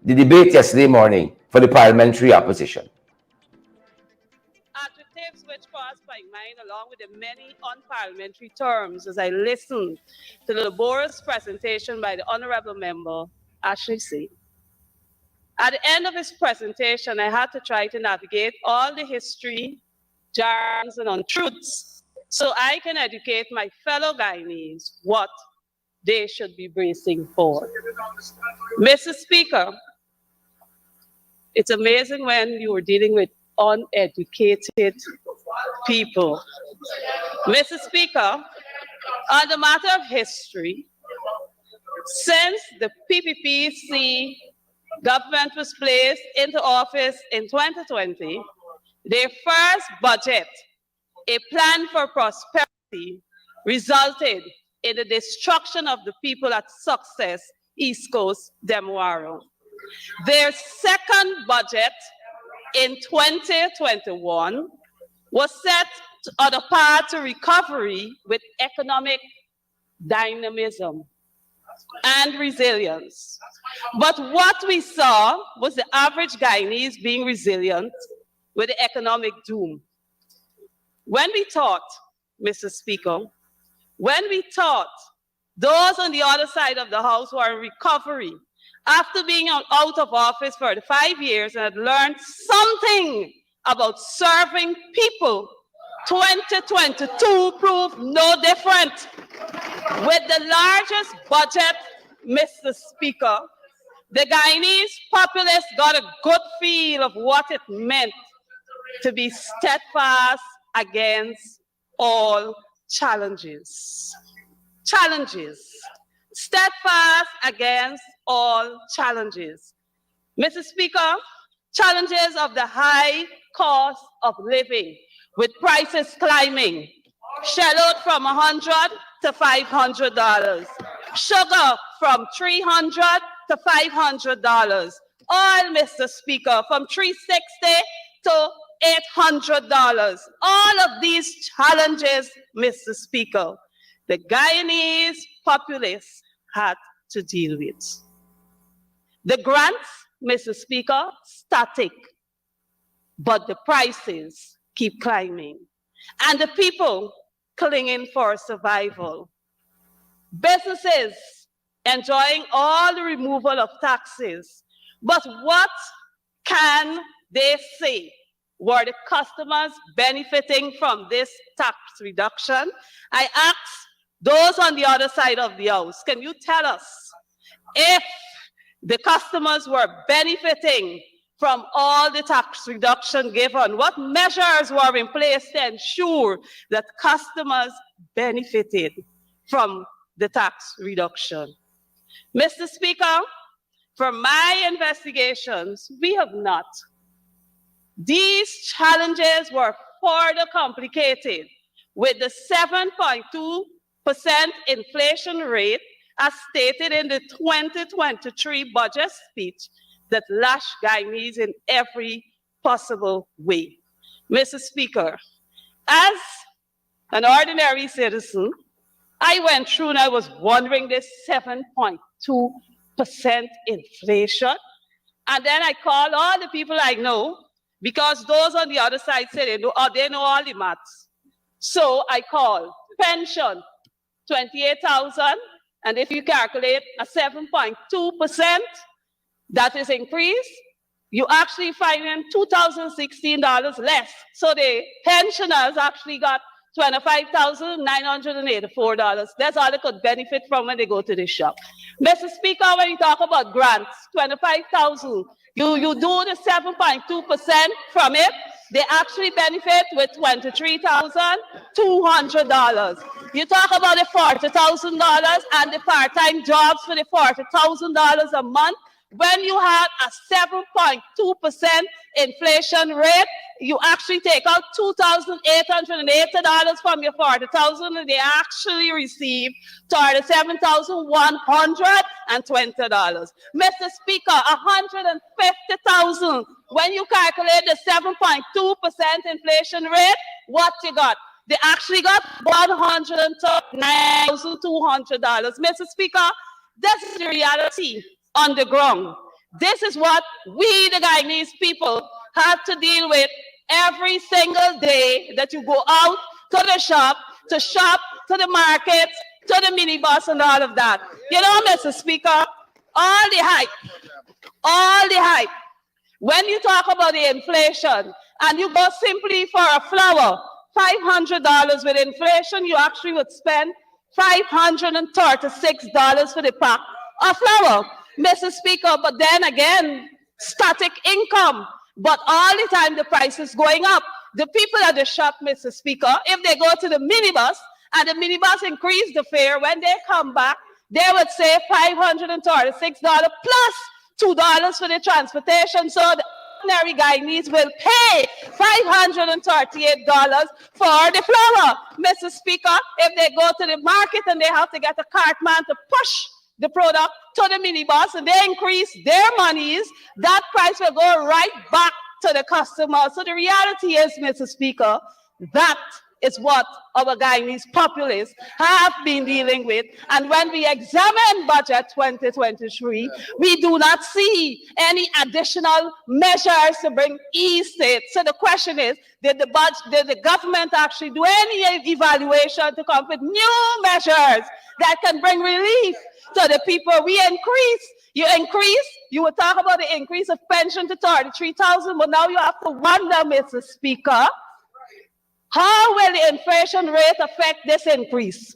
the debate yesterday morning for the parliamentary opposition. Adjectives which crossed my mind along with the many unparliamentary terms as I listened to the laborious presentation by the Honorable Member Ashley C. At the end of his presentation, I had to try to navigate all the history, jargons, and untruths so I can educate my fellow Guyanese what they should be bracing for. Mr. Speaker, it's amazing when you are dealing with uneducated people. Mr. Speaker, on the matter of history, since the PPPC government was placed into office in 2020, their first budget, a plan for prosperity, resulted in the destruction of the people at Success, East Coast, Demwaro. Their second budget in 2021 was set on a path to recovery with economic dynamism and resilience. But what we saw was the average Guyanese being resilient with the economic doom. When we thought, Mr. Speaker, when we thought those on the other side of the house who are in recovery after being out of office for 5 years and had learned something about serving people, 2022 proved no different. With the largest budget, Mr. Speaker, the Guyanese populace got a good feel of what it meant to be steadfast against all challenges. Steadfast against all challenges. Mr. Speaker, challenges of the high cost of living, with prices climbing, shelled from $100 to $500, sugar from $300 to $500, oil, Mr. Speaker, from $360 to $800. All of these challenges, Mr. Speaker, the Guyanese populace had to deal with. The grants, Mr. Speaker, static, but the prices keep climbing, and the people clinging for survival. Businesses enjoying all the removal of taxes, but what can they say? Were the customers benefiting from this tax reduction? I ask those on the other side of the house, can you tell us if the customers were benefiting from all the tax reduction given? What measures were in place to ensure that customers benefited from the tax reduction? Mr. Speaker, from my investigations, we have not. These challenges were further complicated with the 7.2% inflation rate as stated in the 2023 budget speech that lashed Guyanese in every possible way. Mr. Speaker, as an ordinary citizen, I went through and I was wondering this 7.2% inflation. And then I called all the people I know, because those on the other side say they know all the maths. So I called pension, 28,000, and if you calculate a 7.2%, that is increased, you actually find in $2,016 less. So the pensioners actually got $25,984. That's all they could benefit from when they go to the shop. Mr. Speaker, when you talk about grants, $25,000, you do the 7.2% from it, they actually benefit with $23,200. You talk about the $40,000 and the part-time jobs for the $40,000 a month. When you have a 7.2% inflation rate, you actually take out $2,880 from your $40,000, and they actually receive $37,120. Mr. Speaker, $150,000. When you calculate the 7.2% inflation rate, what you got? They actually got $139,200. Mr. Speaker, that's the reality on the ground. This is what we, the Guyanese people, have to deal with every single day that you go out to the shop, to the market, to the minibus and all of that. You know, Mr. Speaker, all the hype. When you talk about the inflation and you go simply for a flour, $500 with inflation, you actually would spend $536 for the pack of flour. Mr. Speaker, but then again, static income, but all the time the price is going up. The people at the shop, Mr. Speaker, if they go to the minibus and the minibus increase the fare, when they come back, they would say $536 plus $2 for the transportation. So the ordinary Guyanese will pay $538 for the flour. Mr. Speaker, if they go to the market and they have to get a cartman to push the product to the minibus and they increase their monies, that price will go right back to the customer. So the reality is, Mr. Speaker, that is what our Guyanese populace have been dealing with. And when we examine budget 2023, we do not see any additional measures to bring ease to it. So the question is, did the government actually do any evaluation to come up with new measures that can bring relief to the people? You will talk about the increase of pension to 33,000, but now you have to wonder, Mr. Speaker, how will the inflation rate affect this increase?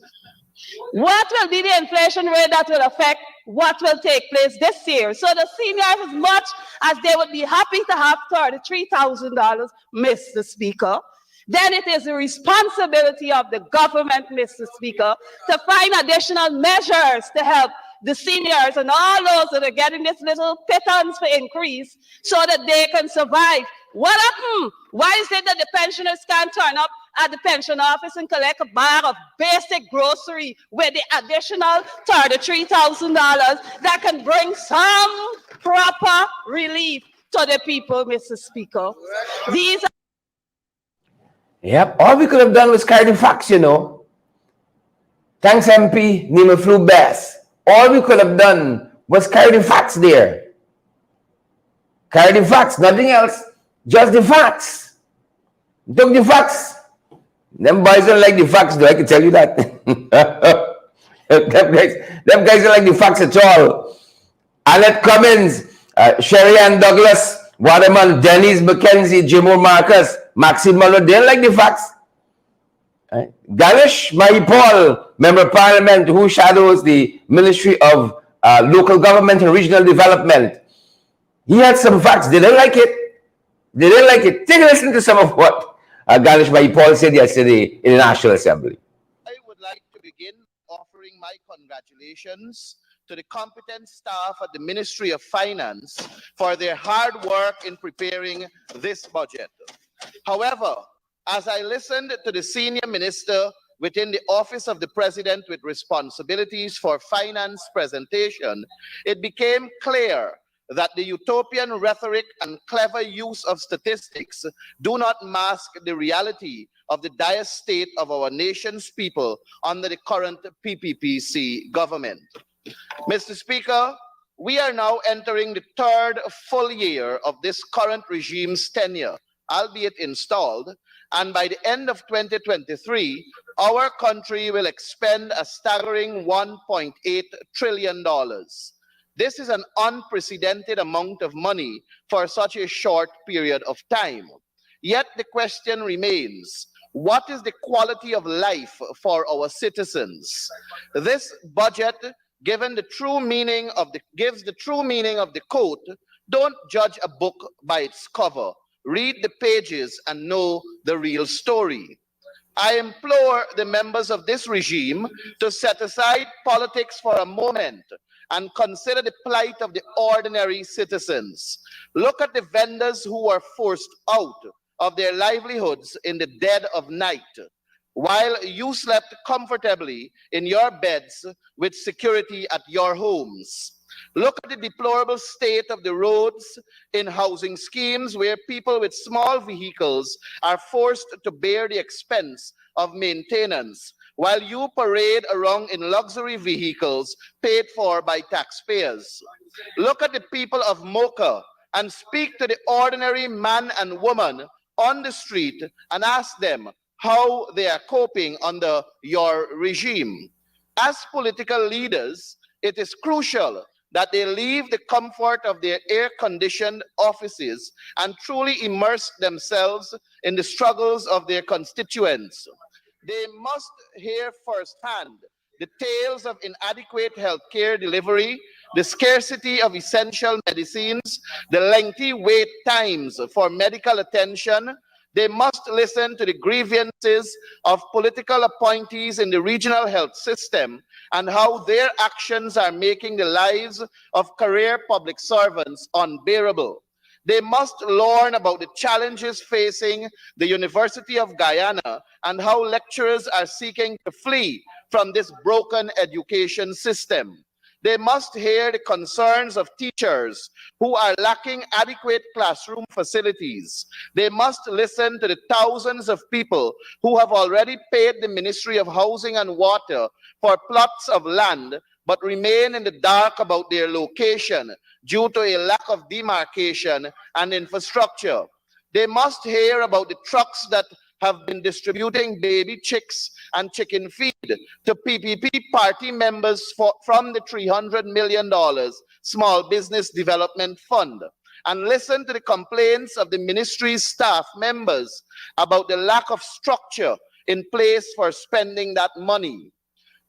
What will be the inflation rate that will affect what will take place this year? So the seniors, as much as they would be happy to have $33,000, Mr. Speaker, then it is the responsibility of the government, Mr. Speaker, to find additional measures to help the seniors and all those that are getting this little pittance for increase so that they can survive. What happened? Why is it that the pensioners can't turn up at the pension office and collect a bag of basic grocery with the additional $33,000 that can bring some proper relief to the people, Mr. Speaker? These are... Yep, all we could have done was carry the facts, you know. Thanks, MP Nema Fubas. All we could have done was carry the facts there. Carry the facts, nothing else. Just the facts. Took the facts. Them boys don't like the facts, though, I can tell you that. them guys don't like the facts at all. Annette Cummins, Sherry Ann Douglas, Waterman, Denise McKenzie, Jimmo Marcus, Maxine Muller, they don't like the facts. Right? Ganesh Mahipaul, Member of Parliament, who shadows the Ministry of Local Government and Regional Development. He had some facts. They didn't like it. They didn't like it. Take a listen to some of what Ganesh Mahipaul said yesterday in the National Assembly. I would like to begin offering my congratulations to the competent staff at the Ministry of Finance for their hard work in preparing this budget. However, as I listened to the senior minister within the Office of the President with responsibilities for finance presentation, it became clear that the utopian rhetoric and clever use of statistics do not mask the reality of the dire state of our nation's people under the current PPPC government. Mr. Speaker, we are now entering the third full year of this current regime's tenure, albeit installed, and by the end of 2023, our country will expend a staggering $1.8 trillion. This is an unprecedented amount of money for such a short period of time. Yet the question remains, what is the quality of life for our citizens? This budget gives the true meaning of the quote, "Don't judge a book by its cover. Read the pages and know the real story." I implore the members of this regime to set aside politics for a moment and consider the plight of the ordinary citizens. Look at the vendors who are forced out of their livelihoods in the dead of night, while you slept comfortably in your beds with security at your homes. Look at the deplorable state of the roads in housing schemes where people with small vehicles are forced to bear the expense of maintenance, while you parade around in luxury vehicles paid for by taxpayers. Look at the people of Mocha and speak to the ordinary man and woman on the street and ask them how they are coping under your regime. As political leaders, it is crucial that they leave the comfort of their air-conditioned offices and truly immerse themselves in the struggles of their constituents. They must hear firsthand the tales of inadequate healthcare delivery, the scarcity of essential medicines, the lengthy wait times for medical attention. They must listen to the grievances of political appointees in the regional health system and how their actions are making the lives of career public servants unbearable. They must learn about the challenges facing the University of Guyana and how lecturers are seeking to flee from this broken education system. They must hear the concerns of teachers who are lacking adequate classroom facilities. They must listen to the thousands of people who have already paid the Ministry of Housing and Water for plots of land but remain in the dark about their location due to a lack of demarcation and infrastructure. They must hear about the trucks that have been distributing baby chicks and chicken feed to PPP party members from the $300 million Small Business Development Fund, and listen to the complaints of the ministry's staff members about the lack of structure in place for spending that money.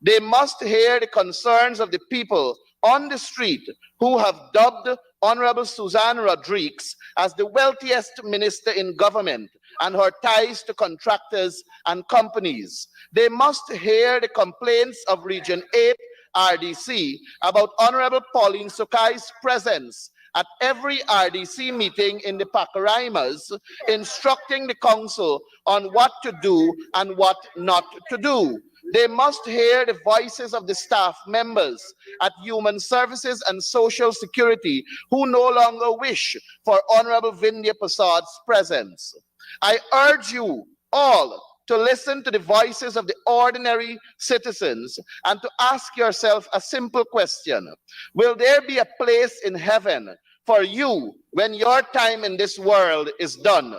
They must hear the concerns of the people on the street who have dubbed Honorable Suzanne Rodriguez as the wealthiest minister in government and her ties to contractors and companies. They must hear the complaints of Region 8 RDC about Honorable Pauline Sukai's presence at every RDC meeting in the Pacaraimas, instructing the council on what to do and what not to do. They must hear the voices of the staff members at Human Services and Social Security who no longer wish for Honorable Vindhya Prasad's presence. I urge you all to listen to the voices of the ordinary citizens and to ask yourself a simple question. Will there be a place in heaven for you when your time in this world is done?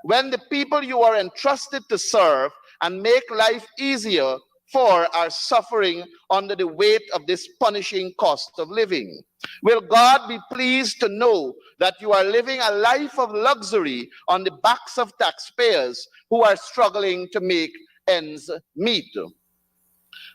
When the people you are entrusted to serve and make life easier for are suffering under the weight of this punishing cost of living? Will God be pleased to know that you are living a life of luxury on the backs of taxpayers who are struggling to make ends meet?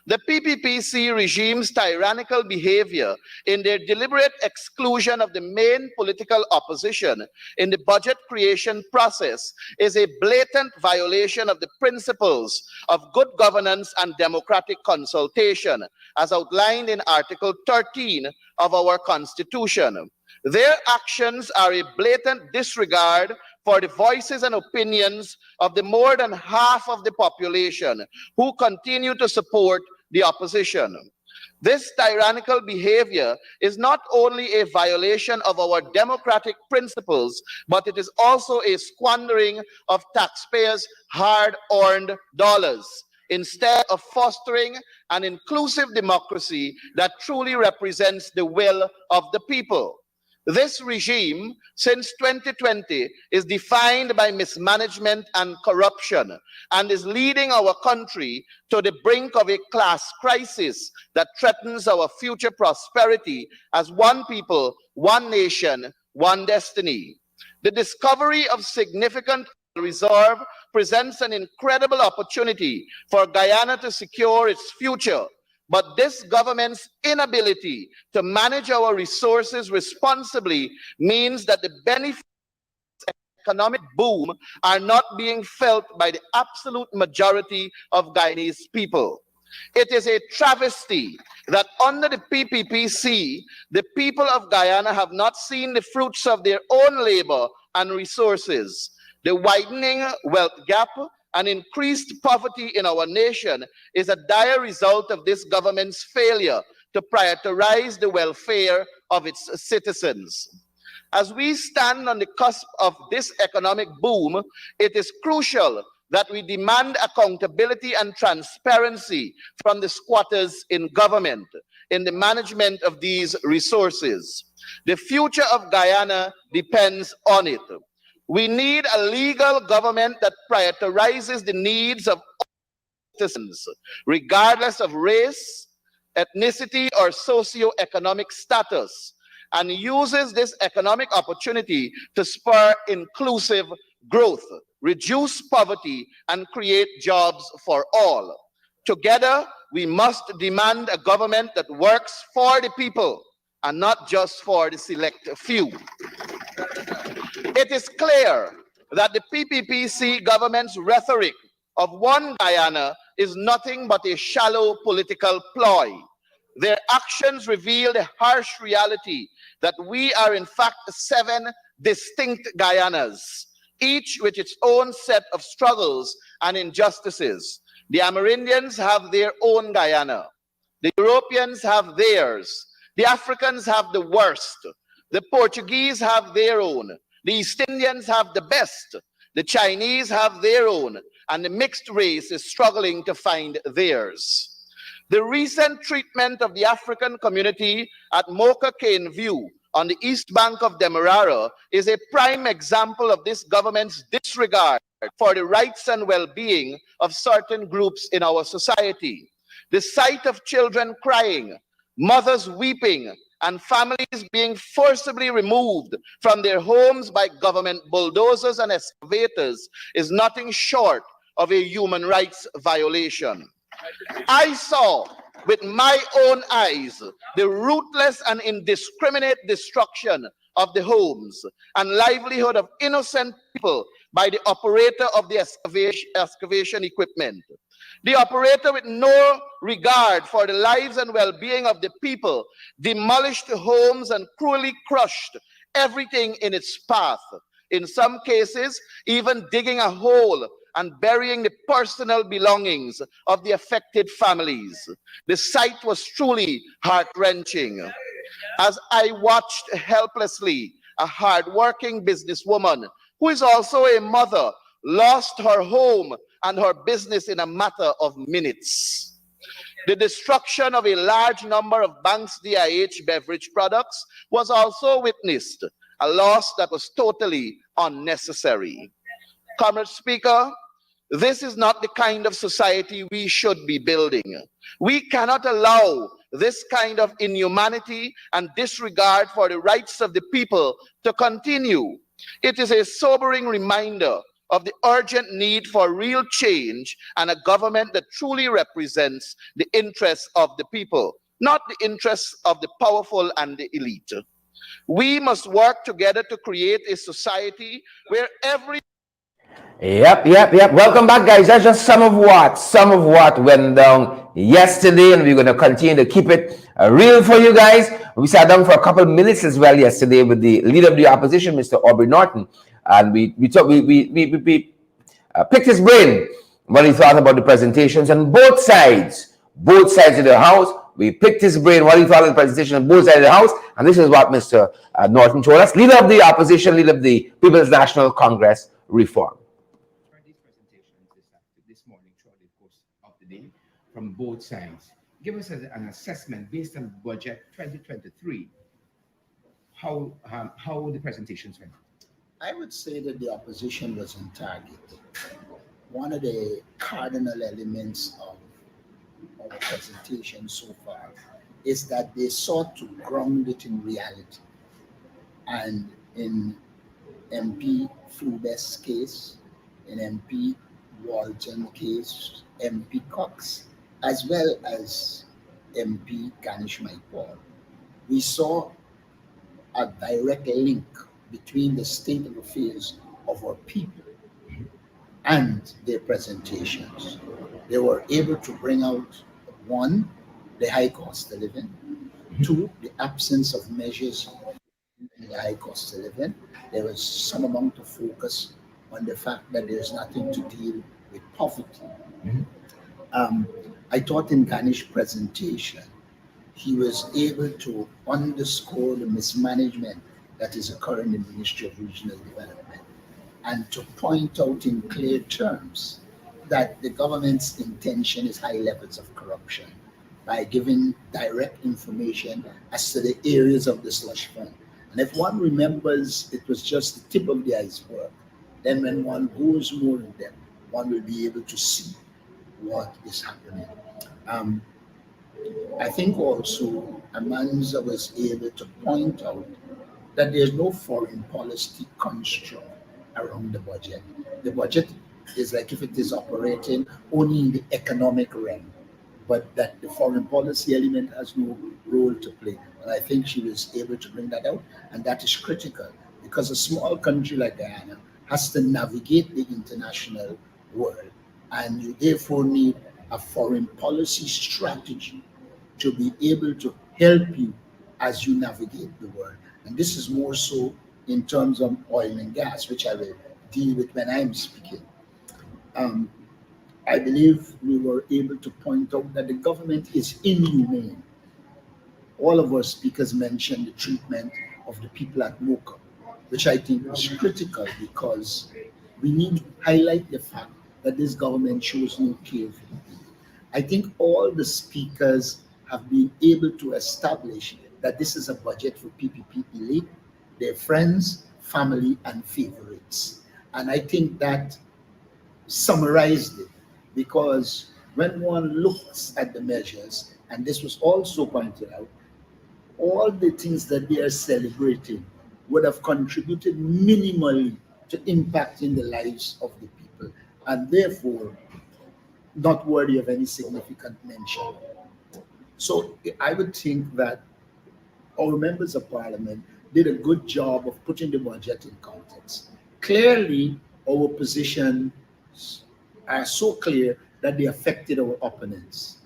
The PPPC regime's tyrannical behavior in their deliberate exclusion of the main political opposition in the budget creation process is a blatant violation of the principles of good governance and democratic consultation, as outlined in Article 13 of our Constitution. Their actions are a blatant disregard for the voices and opinions of the more than half of the population who continue to support the opposition. This tyrannical behavior is not only a violation of our democratic principles, but it is also a squandering of taxpayers' hard-earned dollars, instead of fostering an inclusive democracy that truly represents the will of the people. This regime, since 2020, is defined by mismanagement and corruption and is leading our country to the brink of a class crisis that threatens our future prosperity as one people, one nation, one destiny. The discovery of significant reserve presents an incredible opportunity for Guyana to secure its future. But this government's inability to manage our resources responsibly means that the benefits of economic boom are not being felt by the absolute majority of Guyanese people. It is a travesty that under the PPPC, the people of Guyana have not seen the fruits of their own labor and resources. The widening wealth gap and increased poverty in our nation is a dire result of this government's failure to prioritize the welfare of its citizens. As we stand on the cusp of this economic boom, it is crucial that we demand accountability and transparency from the squatters in government in the management of these resources. The future of Guyana depends on it. We need a legal government that prioritizes the needs of all citizens, regardless of race, ethnicity, or socioeconomic status, and uses this economic opportunity to spur inclusive growth, reduce poverty, and create jobs for all. Together, we must demand a government that works for the people and not just for the select few. It is clear that the PPPC government's rhetoric of one Guyana is nothing but a shallow political ploy. Their actions reveal the harsh reality that we are in fact 7 distinct Guyanas, each with its own set of struggles and injustices. The Amerindians have their own Guyana. The Europeans have theirs. The Africans have the worst. The Portuguese have their own. The East Indians have the best. The Chinese have their own. And the mixed race is struggling to find theirs. The recent treatment of the African community at Mocha Cane View on the east bank of Demerara is a prime example of this government's disregard for the rights and well-being of certain groups in our society. The sight of children crying, mothers weeping, and families being forcibly removed from their homes by government bulldozers and excavators is nothing short of a human rights violation. I saw with my own eyes the ruthless and indiscriminate destruction of the homes and livelihood of innocent people by the operator of the excavation equipment. The operator, with no regard for the lives and well-being of the people, demolished the homes and cruelly crushed everything in its path. In some cases, even digging a hole and burying the personal belongings of the affected families. The sight was truly heart-wrenching. As I watched helplessly, a hard-working businesswoman, who is also a mother, lost her home and her business in a matter of minutes. The destruction of a large number of Banks DIH beverage products was also witnessed, a loss that was totally unnecessary. Comrade Speaker, this is not the kind of society we should be building. We cannot allow this kind of inhumanity and disregard for the rights of the people to continue. It is a sobering reminder of the urgent need for real change and a government that truly represents the interests of the people, not the interests of the powerful and the elite. We must work together to create a society where every Yep. Welcome back, guys. That's just some of what went down yesterday, and we're going to continue to keep it real for you guys. We sat down for a couple of minutes as well yesterday with the leader of the opposition, Mr. Aubrey Norton, and we picked his brain what he thought about the presentations on both sides of the house. We picked his brain what he thought of the presentation on both sides of the house, and this is what Mr. Norton told us, leader of the opposition, leader of the People's National Congress Reform. These presentations this morning throughout the course of the day from both sides. Give us an assessment based on budget 2023, how the presentations went. I would say that the opposition was on target. One of the cardinal elements of our presentation so far is that they sought to ground it in reality. And in MP Fubas' case, in MP Walton case, MP Cox, as well as MP Ganesh Mahipaul, we saw a direct link between the state of affairs of our people and their presentations. They were able to bring out, one, the high cost of living, two, the absence of measures in the high cost of living. There was some amount of focus on the fact that there's nothing to deal with poverty. I thought in Ganesh's presentation, he was able to underscore the mismanagement that is occurring in the Ministry of Regional Development and to point out in clear terms that the government's intention is high levels of corruption by giving direct information as to the areas of the slush fund. And if one remembers it was just the tip of the iceberg, then when one goes more in depth, one will be able to see what is happening. I think also Amanza was able to point out that there's no foreign policy construct around the budget. The budget is like if it is operating only in the economic realm, but that the foreign policy element has no role to play. And I think she was able to bring that out, and that is critical because a small country like Guyana has to navigate the international world, and you therefore need a foreign policy strategy to be able to help you as you navigate the world. And this is more so in terms of oil and gas, which I will deal with when I'm speaking. I believe we were able to point out that the government is inhumane. All of our speakers mentioned the treatment of the people at Mocha, which I think is critical because we need to highlight the fact that this government shows no care for the people. I think all the speakers have been able to establish that this is a budget for PPP elite, their friends, family, and favorites. And I think that summarized it because when one looks at the measures, and this was also pointed out, all the things that they are celebrating would have contributed minimally to impacting the lives of the people and therefore not worthy of any significant mention. So I would think that our members of parliament did a good job of putting the budget in context. Clearly, our positions are so clear that they affected our opponents.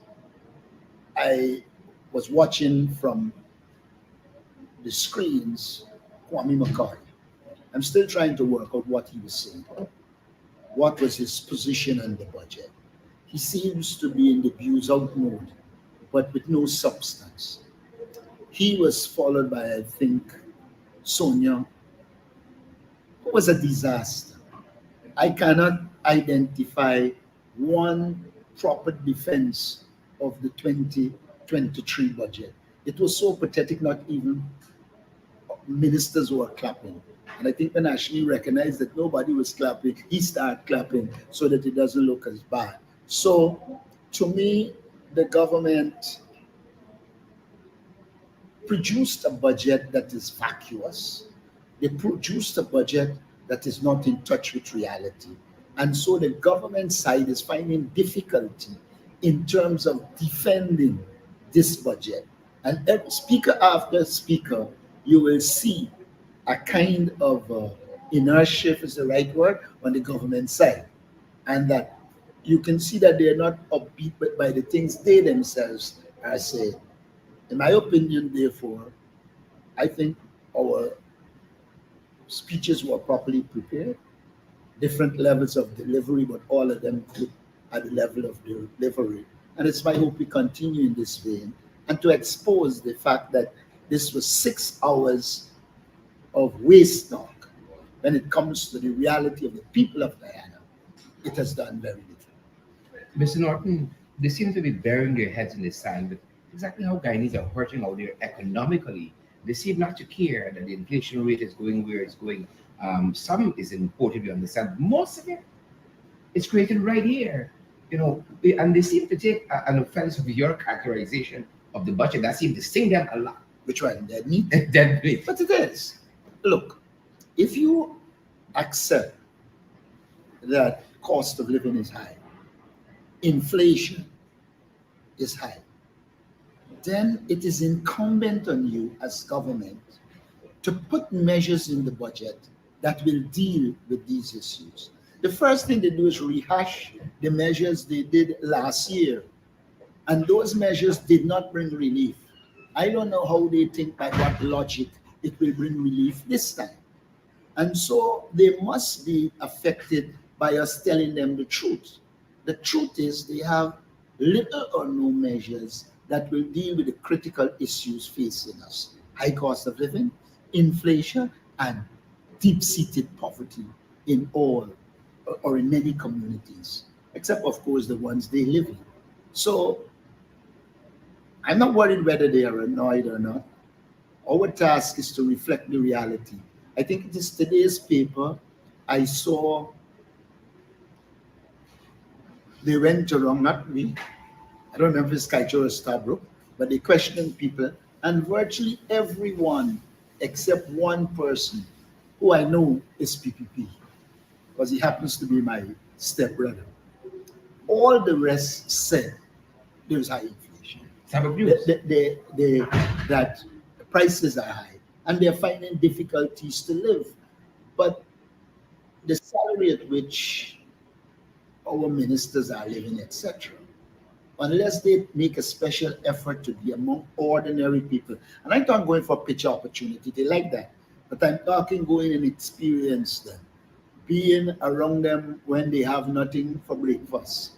I was watching from the screens Kwame McCarthy. I'm still trying to work out what he was saying. What was his position on the budget? He seems to be in the views out mode, but with no substance. He was followed by, I think, Sonia, who was a disaster. I cannot identify one proper defense of the 2023 budget. It was so pathetic, not even ministers were clapping. And I think when Ashley recognized that nobody was clapping, he started clapping so that it doesn't look as bad. So to me, the government produced a budget that is vacuous. They produced a budget that is not in touch with reality. And so the government side is finding difficulty in terms of defending this budget. And every speaker after speaker, you will see a kind of inertia, if is the right word, on the government side. And that you can see that they're not upbeat by the things they themselves are saying. In my opinion, therefore, I think our speeches were properly prepared, different levels of delivery, but all of them good at the level of delivery. And it's my hope we continue in this vein and to expose the fact that this was 6 hours of waste talk. When it comes to the reality of the people of Guyana, it has done very little. Mr. Norton, they seem to be burying their heads in the sand with exactly how Guyanese are hurting out there economically. They seem not to care that the inflation rate is going where it's going. Some is imported, we understand. Most of it is created right here. And they seem to take an offense of your characterization of the budget. That seems to sting them a lot. Which one? Dead meat? Dead meat. But it is. Look, if you accept that cost of living is high, inflation is high, then it is incumbent on you as government to put measures in the budget that will deal with these issues. The first thing they do is rehash the measures they did last year. And those measures did not bring relief. I don't know how they think by what logic it will bring relief this time. And so they must be affected by us telling them the truth. The truth is they have little or no measures that will deal with the critical issues facing us. High cost of living, inflation, and deep-seated poverty in all or in many communities, except of course the ones they live in. So I'm not worried whether they are annoyed or not. Our task is to reflect the reality. I think it is today's paper. I saw they went around, not me, I don't remember if it's Kaicho or Stabrook, but they questioned people, and virtually everyone except one person who I know is PPP, because he happens to be my stepbrother. All the rest said there's high inflation. That prices are high and they're finding difficulties to live. But the salary at which our ministers are living, etc., unless they make a special effort to be among ordinary people, and I'm not going for pitch opportunity, they like that, but I'm talking going and experience them, being around them when they have nothing for breakfast,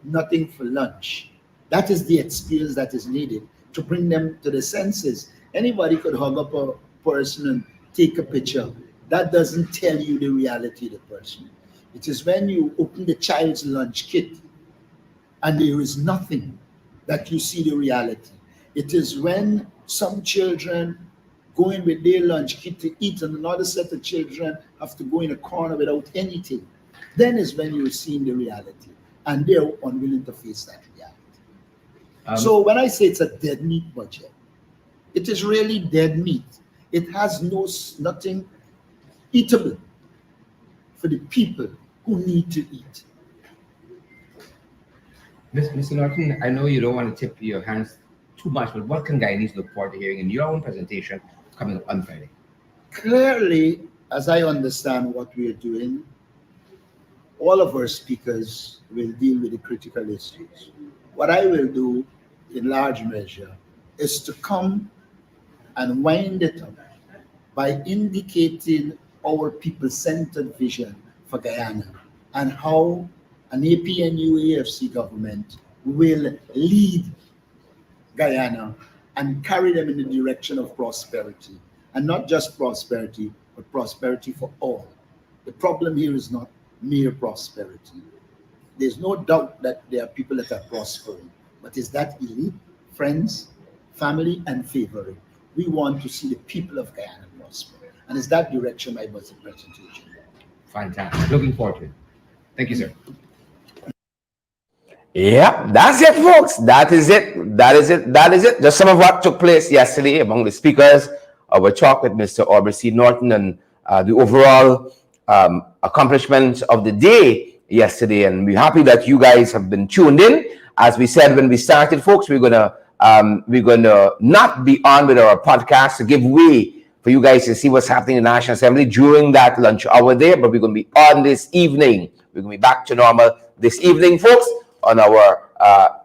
nothing for lunch. That is the experience that is needed to bring them to the senses. Anybody could hug up a person and take a picture. That doesn't tell you the reality of the person. It is when you open the child's lunch kit and there is nothing that you see the reality. It is when some children go in with their lunch kit to eat and another set of children have to go in a corner without anything. Then is when you're seeing the reality and they're unwilling to face that reality. So when I say it's a dead meat budget, it is really dead meat. It has nothing eatable for the people who need to eat. Mr. Norton, I know you don't want to tip your hands too much, but what can Guyanese look forward to hearing in your own presentation coming up on Friday? Clearly, as I understand what we are doing, all of our speakers will deal with the critical issues. What I will do, in large measure, is to come and wind it up by indicating our people-centered vision for Guyana and how an APNU AFC government will lead Guyana and carry them in the direction of prosperity. And not just prosperity, but prosperity for all. The problem here is not mere prosperity. There's no doubt that there are people that are prospering, but is that elite, friends, family, and favoring? We want to see the people of Guyana prosper. And it's that direction I was in presentation. Fantastic. Looking forward to it. Thank you, sir. Yeah, that's it, folks. That is it. That is it. That is it. Just some of what took place yesterday among the speakers. Our talk with Mr. Aubrey Norton and the overall accomplishments of the day yesterday. And we're happy that you guys have been tuned in. As we said when we started, folks, we're gonna not be on with our podcast to give way for you guys to see what's happening in the National Assembly during that lunch hour there. But we're gonna be on this evening. We're gonna be back to normal this evening, folks, on our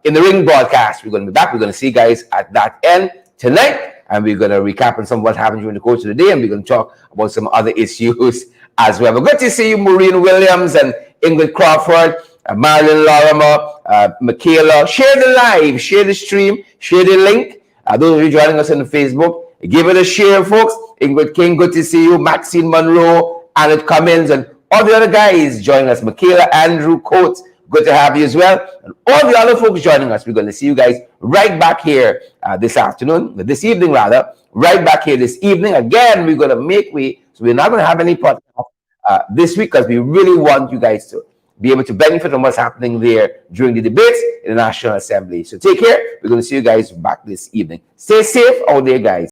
In the Ring broadcast. We're gonna be back. We're gonna see you guys at that end tonight. And we're going to recap on some of what happened during the course of the day. And we're going to talk about some other issues as well. But good to see you, Maureen Williams and Ingrid Crawford, Marilyn Lorimer, Michaela. Share the live, share the stream, share the link. Those of you joining us on the Facebook, give it a share, folks. Ingrid King, good to see you. Maxine Monroe, Annette Cummins, and all the other guys joining us. Michaela, Andrew Coates. Good to have you as well. And all the other folks joining us. We're going to see you guys right back here this evening, right back here this evening. Again, we're going to make way. So we're not going to have any podcast this week because we really want you guys to be able to benefit from what's happening there during the debates in the National Assembly. So take care. We're going to see you guys back this evening. Stay safe out there, guys.